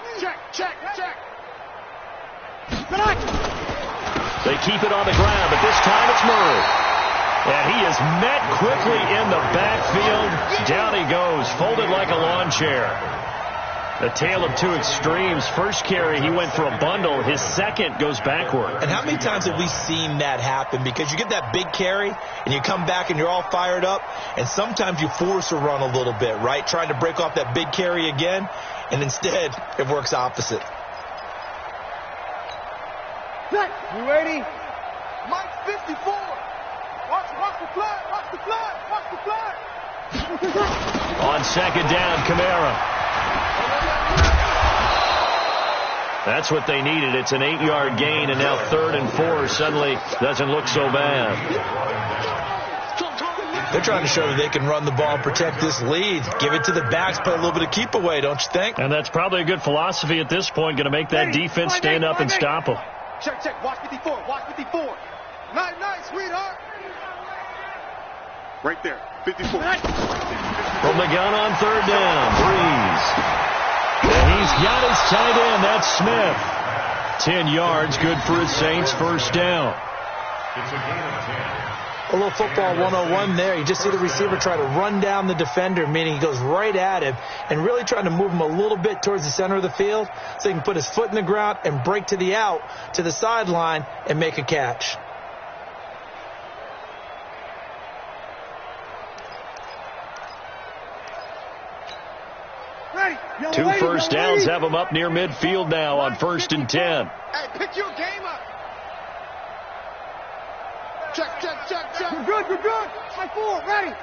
They keep it on the ground, but this time it's Murray. And he is met quickly in the backfield. Down he goes, folded like a lawn chair. The tale of two extremes. First carry, he went for a bundle. His second goes backward. And how many times have we seen that happen? Because you get that big carry, and you come back and you're all fired up, and sometimes you force a run a little bit, right? Trying to break off that big carry again, and instead it works opposite. You ready? Mike's 54. Watch the flag. Watch the flag. On second down, Kamara. That's what they needed. It's an 8-yard gain, and now 3rd and 4 suddenly doesn't look so bad. They're trying to show that they can run the ball and protect this lead. Give it to the backs, play a little bit of keep away, don't you think? And that's probably a good philosophy at this point, going to make that defense stand up and stop them. Check, check. Watch 54. Watch 54. Nice, nice, sweetheart. Right there. 54. From the gun on 3rd down. Breeze. And he's got his tight end. That's Smith. 10 yards. Good for his Saints. First down. It's a gain of 10. A little football 101 there. You just see the receiver try to run down the defender, meaning he goes right at him and really trying to move him a little bit towards the center of the field so he can put his foot in the ground and break to the out, to the sideline, and make a catch. Two first downs have him up near midfield now on 1st and 10. Hey, pick your game up. Check, check, check, check. You're good, you're good. High 4, ready.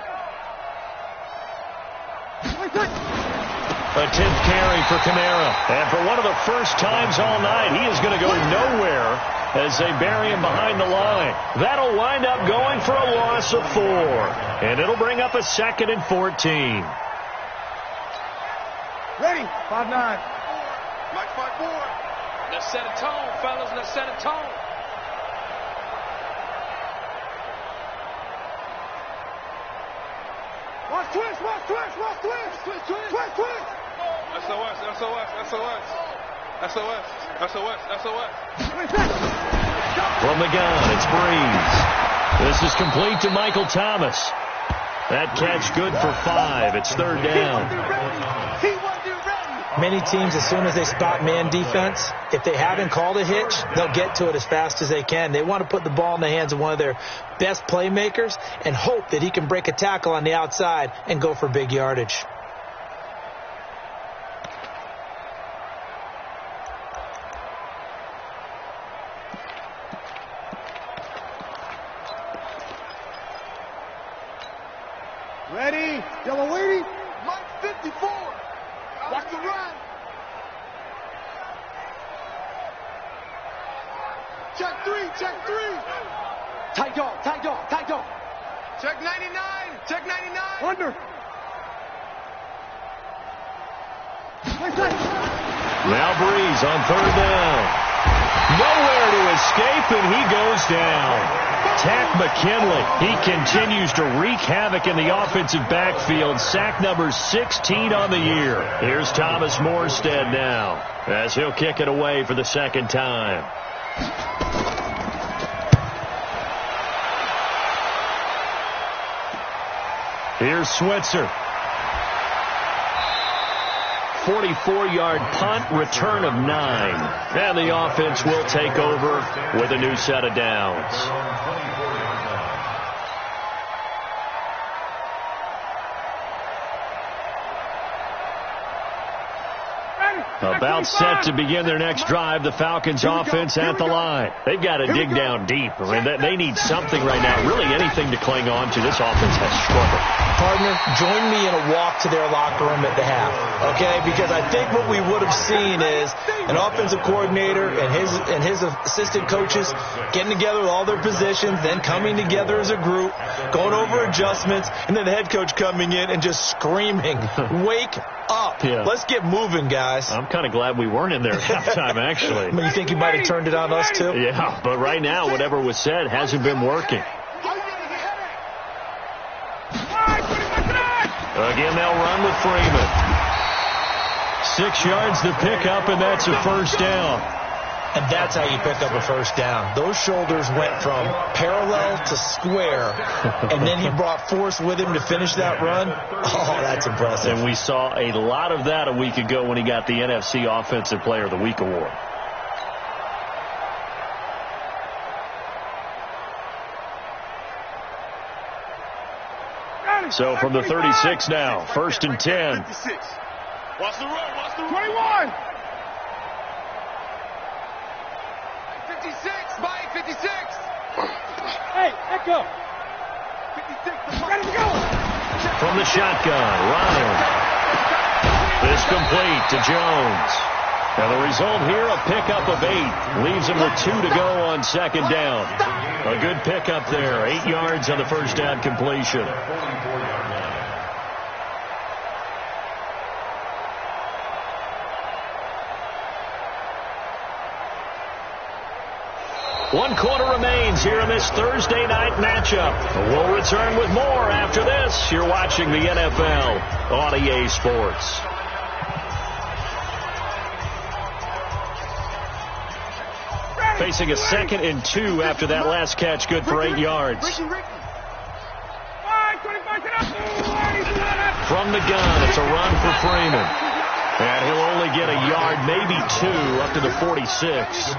A 10th carry for Kamara. And for one of the first times all night, he is going to go nowhere as they bury him behind the line. That'll wind up going for a loss of 4. And it'll bring up a 2nd and 14. Ready. 5-9. Mike 5-4. Let's set a tone, fellas. Let's set a tone. Watch twist, watch twist, watch twist. Twist, twist, twist, twist. SOS, SOS, SOS. SOS, SOS, SOS. From the gun, it's Breeze. This is complete to Michael Thomas. That catch good for 5. It's 3rd down. He wasn't ready. Many teams, as soon as they spot man defense, if they haven't called a hitch, they'll get to it as fast as they can. They want to put the ball in the hands of one of their best playmakers and hope that he can break a tackle on the outside and go for big yardage. Ready. Yellow waiting. Mike 54. Watch the run. Check 3, check 3. Tight dog, tight dog, tight dog. Check 99, check 99. Under. Now Breeze on 3rd down. Nowhere to escape, and he goes down. Takk McKinley, he continues to wreak havoc in the offensive backfield. Sack number 16 on the year. Here's Thomas Morstead now as he'll kick it away for the 2nd time. Here's Switzer. 44-yard punt, return of 9. And the offense will take over with a new set of downs. About set to begin their next drive, the Falcons offense at the line. They've got to dig down deep. I mean, they need something right now, really anything to cling on to. This offense has struggled. Partner, join me in a walk to their locker room at the half, okay? Because I think what we would have seen is an offensive coordinator and his assistant coaches getting together with all their positions, then coming together as a group, going over adjustments, and then the head coach coming in and just screaming, wake up. Yeah. Let's get moving, guys. I'm kind of glad we weren't in there at halftime, actually. You think he might have turned it on us, too? Yeah, but right now, whatever was said hasn't been working. Again, they'll run with Freeman. 6 yards the pickup, and that's a 1st down. And that's how you pick up a 1st down. Those shoulders went from parallel to square, and then he brought force with him to finish that run. Oh, that's impressive. And we saw a lot of that a week ago when he got the NFC Offensive Player of the Week award. So from the 36 now, 1st and 10. 56. Watch the run, watch the run. 21. 56, Mike, 56. Hey, Echo. 56, Ready to go. check from the shotgun. Ryan. This complete to Jones. And the result here, a pickup of 8. Leaves him with 2 to go on second down. A good pickup there. 8 yards on the first down completion. One quarter remains here in this Thursday night matchup. We'll return with more after this. You're watching the NFL on EA Sports. Facing a 2nd and 2 after that last catch, good for 8 yards. From the gun, it's a run for Freeman. And he'll only get a yard, maybe 2, up to the 46.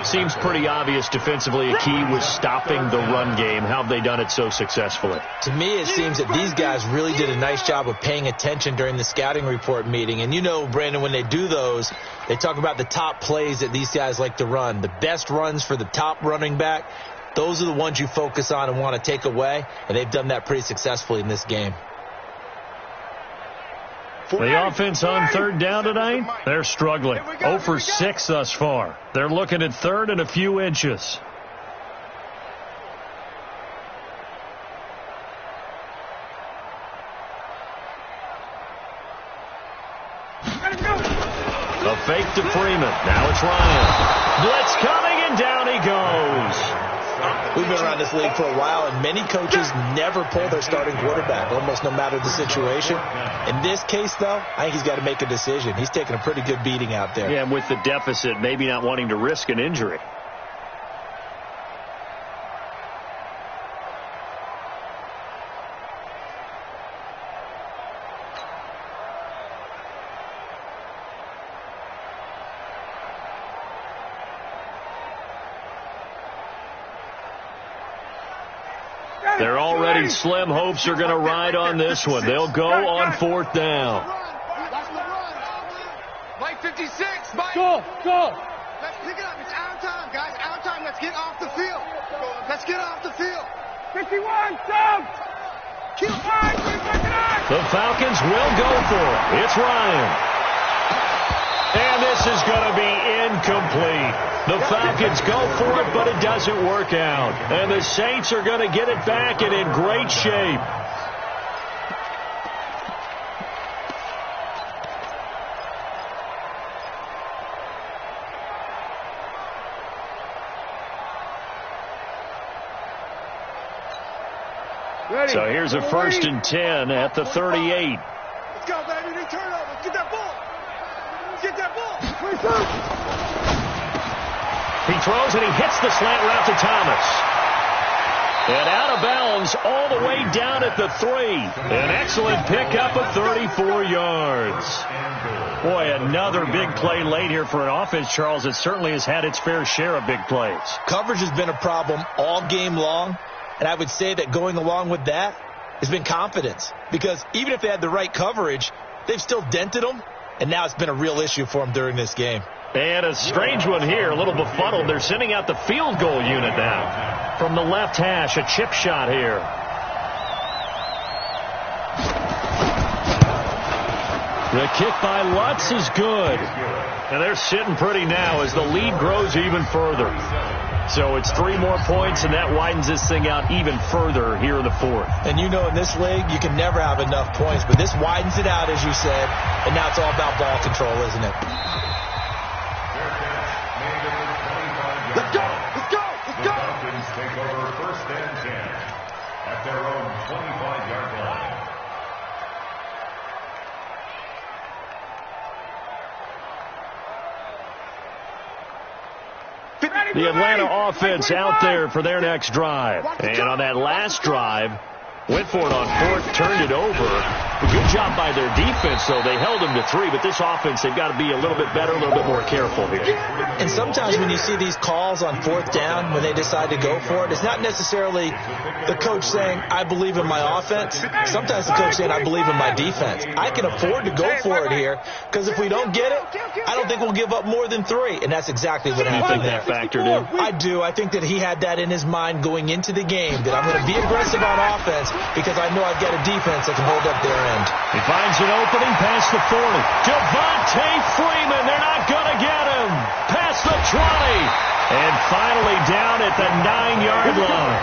Seems pretty obvious defensively a key was stopping the run game. How have they done it so successfully? To me, it seems that these guys really did a nice job of paying attention during the scouting report meeting. And you know, Brandon, when they do those, they talk about the top plays that these guys like to run. The best runs for the top running back, those are the ones you focus on and want to take away. And they've done that pretty successfully in this game. The offense on third down tonight, they're struggling. 0 for 6 thus far. They're looking at third and a few inches. A fake to Freeman. Now it's Ryan. Blitz coming, and down he goes. We've been around this league for a while, and many coaches never pull their starting quarterback, almost no matter the situation. In this case, though, I think he's got to make a decision. He's taking a pretty good beating out there. Yeah, and with the deficit, maybe not wanting to risk an injury. They're already slim hopes are going to ride on this one. They'll go on 4th down. Mike 56, Mike. Go. Let's pick it up. It's out of time, guys. Out of time. Let's get off the field. Let's get off the field. 51, jump. The Falcons will go for it. It's Ryan. And this is going to be incomplete. The Falcons go for it, but it doesn't work out. And the Saints are going to get it back and in great shape. Ready. So here's a 1st and 10 at the 38. Let's go, baby. They turn over. Let's get that ball. Get that ball. He throws and he hits the slant route to Thomas. And out of bounds all the way down at the 3. An excellent pickup of 34 yards. Boy, another big play late here for an offense, Charles. It certainly has had its fair share of big plays. Coverage has been a problem all game long. And I would say that going along with that has been confidence. Because even if they had the right coverage, they've still dented them. And now it's been a real issue for them during this game. And a strange one here, a little befuddled. They're sending out the field goal unit now. From the left hash, a chip shot here. The kick by Lutz is good. And they're sitting pretty now as the lead grows even further. So it's 3 more points, and that widens this thing out even further here in the 4th. And you know in this league, you can never have enough points, but this widens it out, as you said, and now it's all about ball control, isn't it? Let's go. Let's go. Let's go. The Falcons take over 1st and 10 at their own 25-yard line. The Atlanta offense out there for their next drive. And on that last drive, went for it on 4th, turned it over. Good job by their defense, though. They held them to 3, but this offense, they've got to be a little bit better, a little bit more careful here. And sometimes when you see these calls on 4th down, when they decide to go for it, it's not necessarily the coach saying, I believe in my offense. Sometimes the coach saying, I believe in my defense. I can afford to go for it here, because if we don't get it, I don't think we'll give up more than 3. And that's exactly what happened there. That factored in? I do. I think that he had that in his mind going into the game, that I'm going to be aggressive on offense because I know I've got a defense that can hold up their end. He finds an opening past the 40. Devontae Freeman, they're not going to get him. Past the 20. And finally down at the 9-yard line.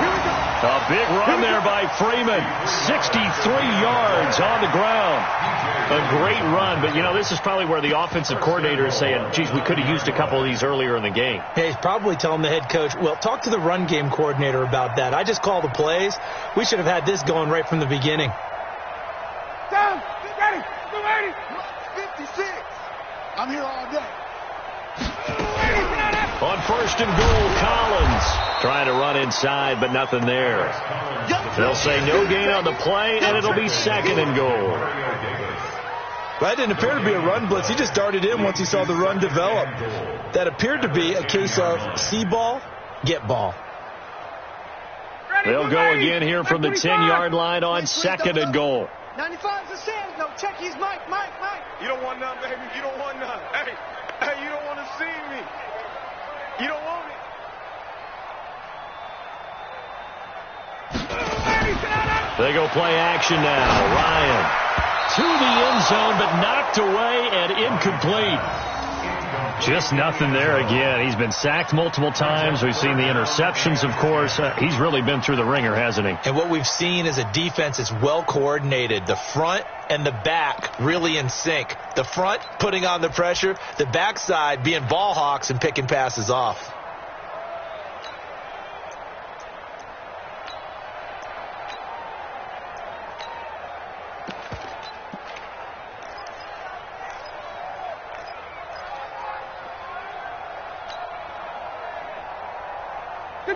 A big run there by Freeman. 63 yards on the ground. A great run. But, you know, this is probably where the offensive coordinator is saying, geez, we could have used a couple of these earlier in the game. Hey, he's probably telling the head coach, well, talk to the run game coordinator about that. I just call the plays. We should have had this going right from the beginning. Down. Get ready. Get ready. 56. I'm here all day. On 1st and goal, Collins trying to run inside, but nothing there. They'll say no gain on the play, and it'll be 2nd and goal. That didn't appear to be a run blitz. He just darted in once he saw the run develop. That appeared to be a case of see ball, get ball. They'll go again here from the 10-yard line on 2nd and goal. 95's the Sam. No, check his Mike. You don't want none, baby. You don't want none. Hey, you don't want to see me. You don't want it. They go play action now. Ryan to the end zone, but knocked away and incomplete. Just nothing there again. He's been sacked multiple times. We've seen the interceptions, of course. He's really been through the ringer, hasn't he? And what we've seen is a defense that's well coordinated. The front and the back really in sync. The front putting on the pressure. The backside being ball hawks and picking passes off.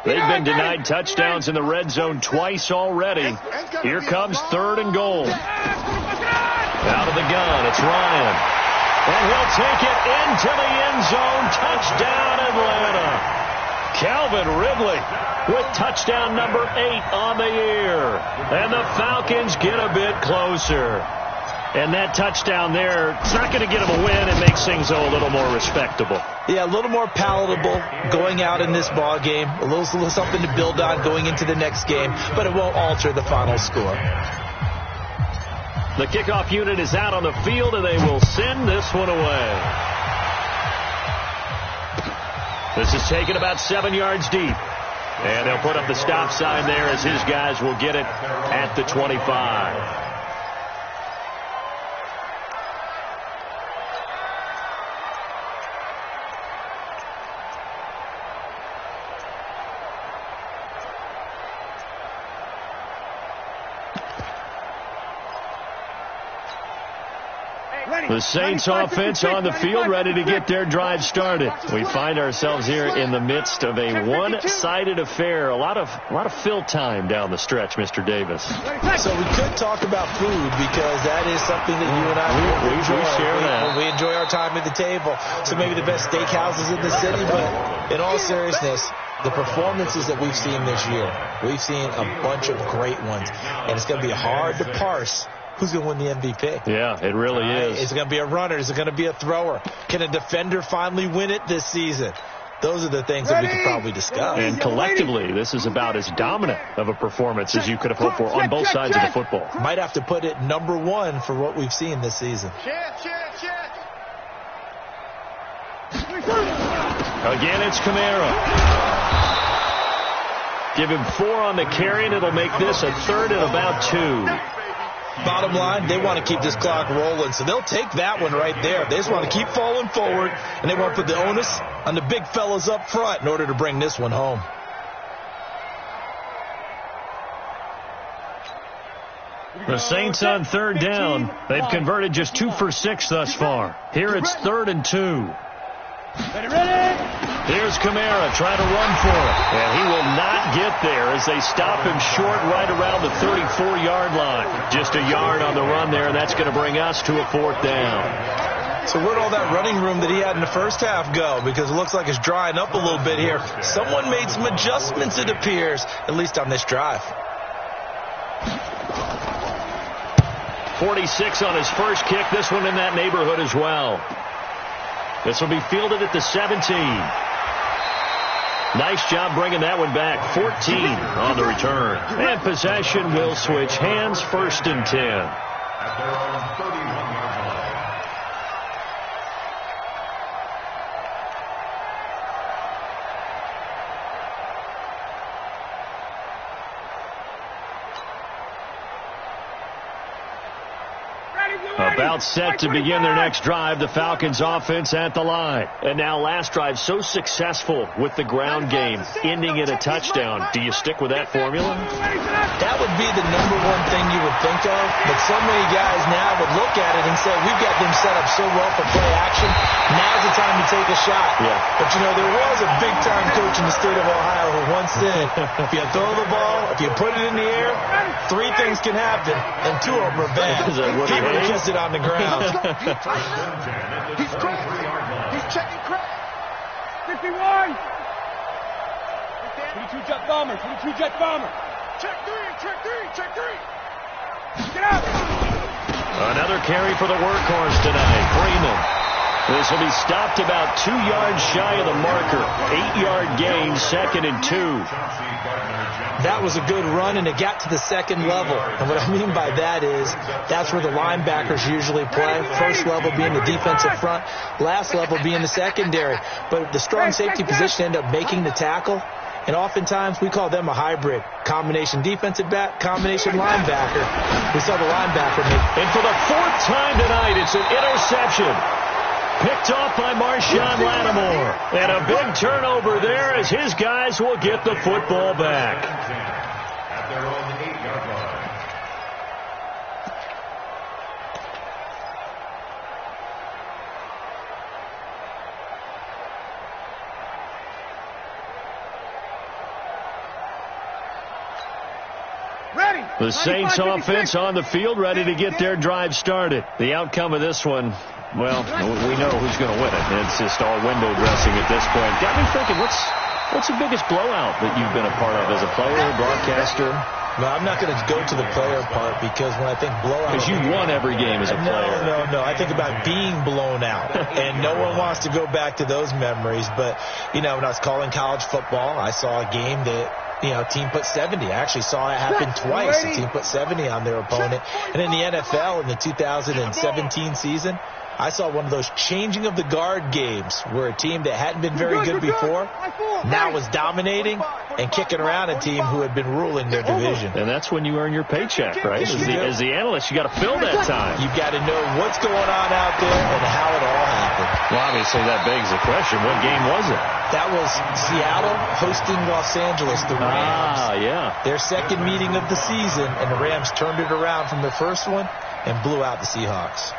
They've been denied touchdowns in the red zone twice already. Here comes 3rd and goal. Out of the gun, it's Ryan. And he'll take it into the end zone. Touchdown, Atlanta. Calvin Ridley with touchdown number 8 on the year. And the Falcons get a bit closer. And that touchdown there, it's not going to get them a win. It makes things, though, a little more respectable. Yeah, a little more palatable going out in this ball game. A little something to build on going into the next game, but it won't alter the final score. The kickoff unit is out on the field, and they will send this one away. This is taken about 7 yards deep. And they'll put up the stop sign there as his guys will get it at the 25. The Saints offense on the field, ready to get their drive started. We find ourselves here in the midst of a one-sided affair. A lot of fill time down the stretch, Mr. Davis. So we could talk about food because that is something that you and I we share that. We enjoy our time at the table. So maybe the best steakhouses in the city, but in all seriousness, the performances that we've seen this year, we've seen a bunch of great ones, and it's going to be hard to parse who's going to win the MVP. Yeah, it really is. Is it going to be a runner? Is it going to be a thrower? Can a defender finally win it this season? Those are the things that we could probably discuss. And collectively, this is about as dominant of a performance as you could have hoped for on both sides of the football. Might have to put it number 1 for what we've seen this season. Again, it's Kamara. Give him 4 on the carry, and it'll make this a 3rd and about 2. Bottom line, they want to keep this clock rolling, so they'll take that one right there. They just want to keep falling forward, and they want to put the onus on the big fellas up front in order to bring this one home. The Saints on 3rd down. They've converted just 2 for 6 thus far. Here it's 3rd and 2. Ready? Here's Kamara trying to run for it. And he will not get there as they stop him short right around the 34-yard line. Just a yard on the run there, and that's going to bring us to a 4th down. So where'd all that running room that he had in the first half go? Because it looks like it's drying up a little bit here. Someone made some adjustments, it appears, at least on this drive. 46 on his first kick. This one in that neighborhood as well. This will be fielded at the 17. Nice job bringing that one back. 14 on the return. And possession will switch hands, 1st and 10. At their own 31-yard line. About set to begin their next drive, the Falcons offense at the line. And now last drive so successful with the ground game, ending in a touchdown. Do you stick with that formula? That would be the number one thing you would think of, but so many guys now would look at it and say, we've got them set up so well for play action, now's the time to take a shot. Yeah. But, you know, there was a big-time coach in the state of Ohio who once said, if you throw the ball, if you put it in the air, 3 things can happen, and 2 of them are bad. He would have kissed it on the ground. He's crazy. He's checking credit. 51. 22 jet bomber. 22 jet bomber. Check 3. Check 3. Check 3. Get out. Another carry for the workhorse tonight, Freeman. This will be stopped about 2 yards shy of the marker. 8-yard gain, 2nd and 2. That was a good run, and it got to the 2nd level. And what I mean by that is that's where the linebackers usually play. First level being the defensive front, last level being the secondary. But the strong safety position ended up making the tackle. And oftentimes we call them a hybrid. Combination defensive back, combination linebacker. We saw the linebacker make. And for the 4th time tonight, it's an interception. Picked off by Marshawn Lattimore. And a big turnover there as his guys will get the football back. At their own 8-yard line. The Saints offense on the field, ready to get their drive started. The outcome of this one, well, we know who's going to win it. It's just all window dressing at this point. Got me thinking, what's the biggest blowout that you've been a part of as a player, broadcaster? No, I'm not going to go to the player part because when I think blowout... Because you won every game as a player. No. I think about being blown out. And no one wants to go back to those memories. But, you know, when I was calling college football, I saw a game that... You know, team put 70. I actually saw it happen twice. The team put 70 on their opponent. And in the NFL, in the 2017 season, I saw one of those changing of the guard games where a team that hadn't been very good before now was dominating and kicking around a team who had been ruling their division. And that's when you earn your paycheck, right? As the analyst, you got to fill that time. You've got to know what's going on out there and how it all happened. Well, obviously that begs the question, what game was it? That was Seattle hosting Los Angeles, the Rams. Ah, yeah. Their 2nd meeting of the season, and the Rams turned it around from their first one and blew out the Seahawks.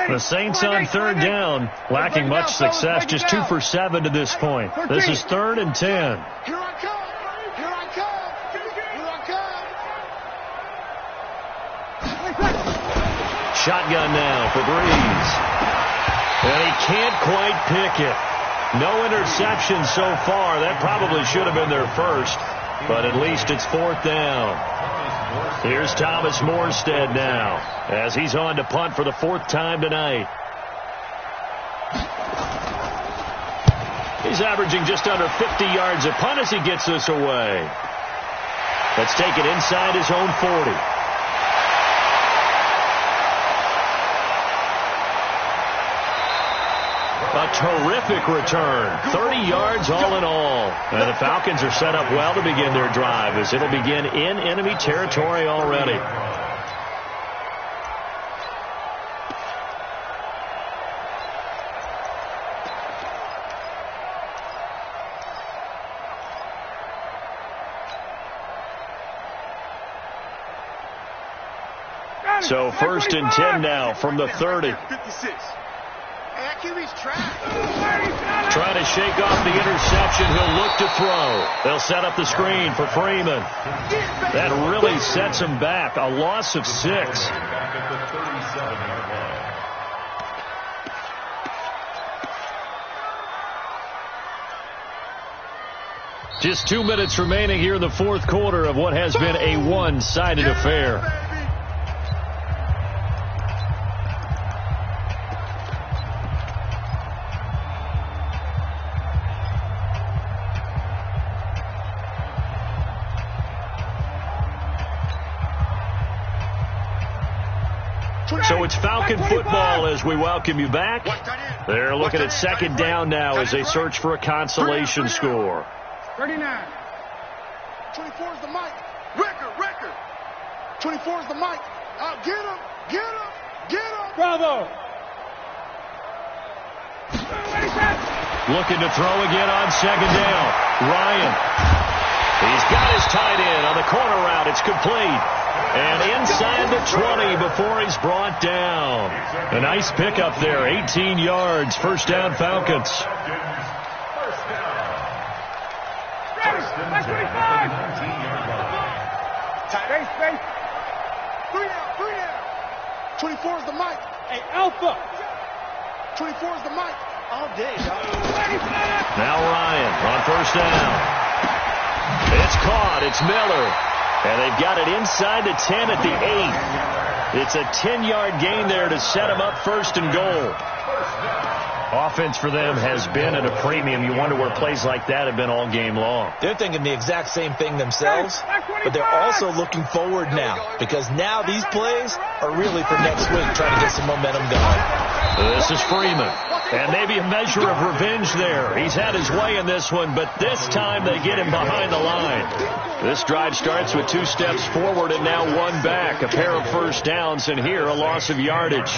The Saints on 3rd down, lacking much success, just 2 for 7 to this point. This is 3rd and 10. Here I come. Here I come. Here I come. Shotgun now for Breeze. And he can't quite pick it. No interception so far. That probably should have been their first, but at least it's 4th down. Here's Thomas Morstead now as he's on to punt for the 4th time tonight. He's averaging just under 50 yards a punt as he gets this away. Let's take it inside his own 40. a terrific return. 30 yards all in all. And the Falcons are set up well to begin their drive as it'll begin in enemy territory already. So 1st and 10 now from the 30. 56. Trying to shake off the interception. He'll look to throw. They'll set up the screen for Freeman. That really sets him back. A loss of 6. Back at the 37-yard line. Just 2 minutes remaining here in the 4th quarter of what has been a one-sided affair. So it's Falcon football as we welcome you back. They're looking at 2nd down now as they search for a consolation score. 39. 24 is the mic. Record. 24 is the mic. Get him. Bravo. Looking to throw again on 2nd down. Ryan. He's got his tight end on the corner route. It's complete. And inside the 20 before he's brought down. A nice pickup there. 18 yards. 1st down, Falcons. First down. 19-yard line. Space. 3 down. 24 is the mic. Hey, Alpha. 24 is the mic. All day, Now Ryan on 1st down. It's caught. It's Miller. And they've got it inside the 10 at the 8. It's a 10-yard gain there to set them up 1st and goal. Offense for them has been at a premium. You wonder where plays like that have been all game long. They're thinking the exact same thing themselves, but they're also looking forward now because now these plays are really for next week, trying to get some momentum going. This is Freeman. And maybe a measure of revenge there. He's had his way in this one, but this time they get him behind the line. This drive starts with 2 steps forward and now 1 back. A pair of 1st downs, and here a loss of yardage.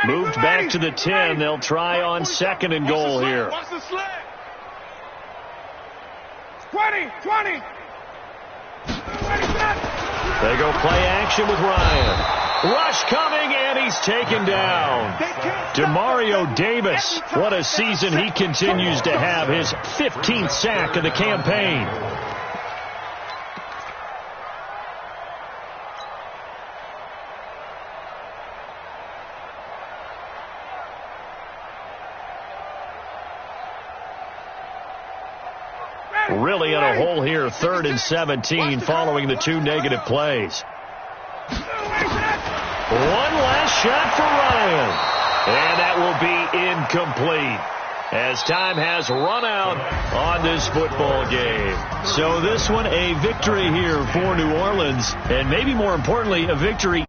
Moved back to the 10. They'll try on 2nd and goal here. Watch the slant. 20. They go play action with Ryan. Rush coming, and he's taken down. Demario Davis. What a season he continues to have. His 15th sack of the campaign. Really in a hole here, 3rd and 17 following the 2 negative plays. One last shot for Ryan. And that will be incomplete as time has run out on this football game. So this one a victory here for New Orleans, and maybe more importantly, a victory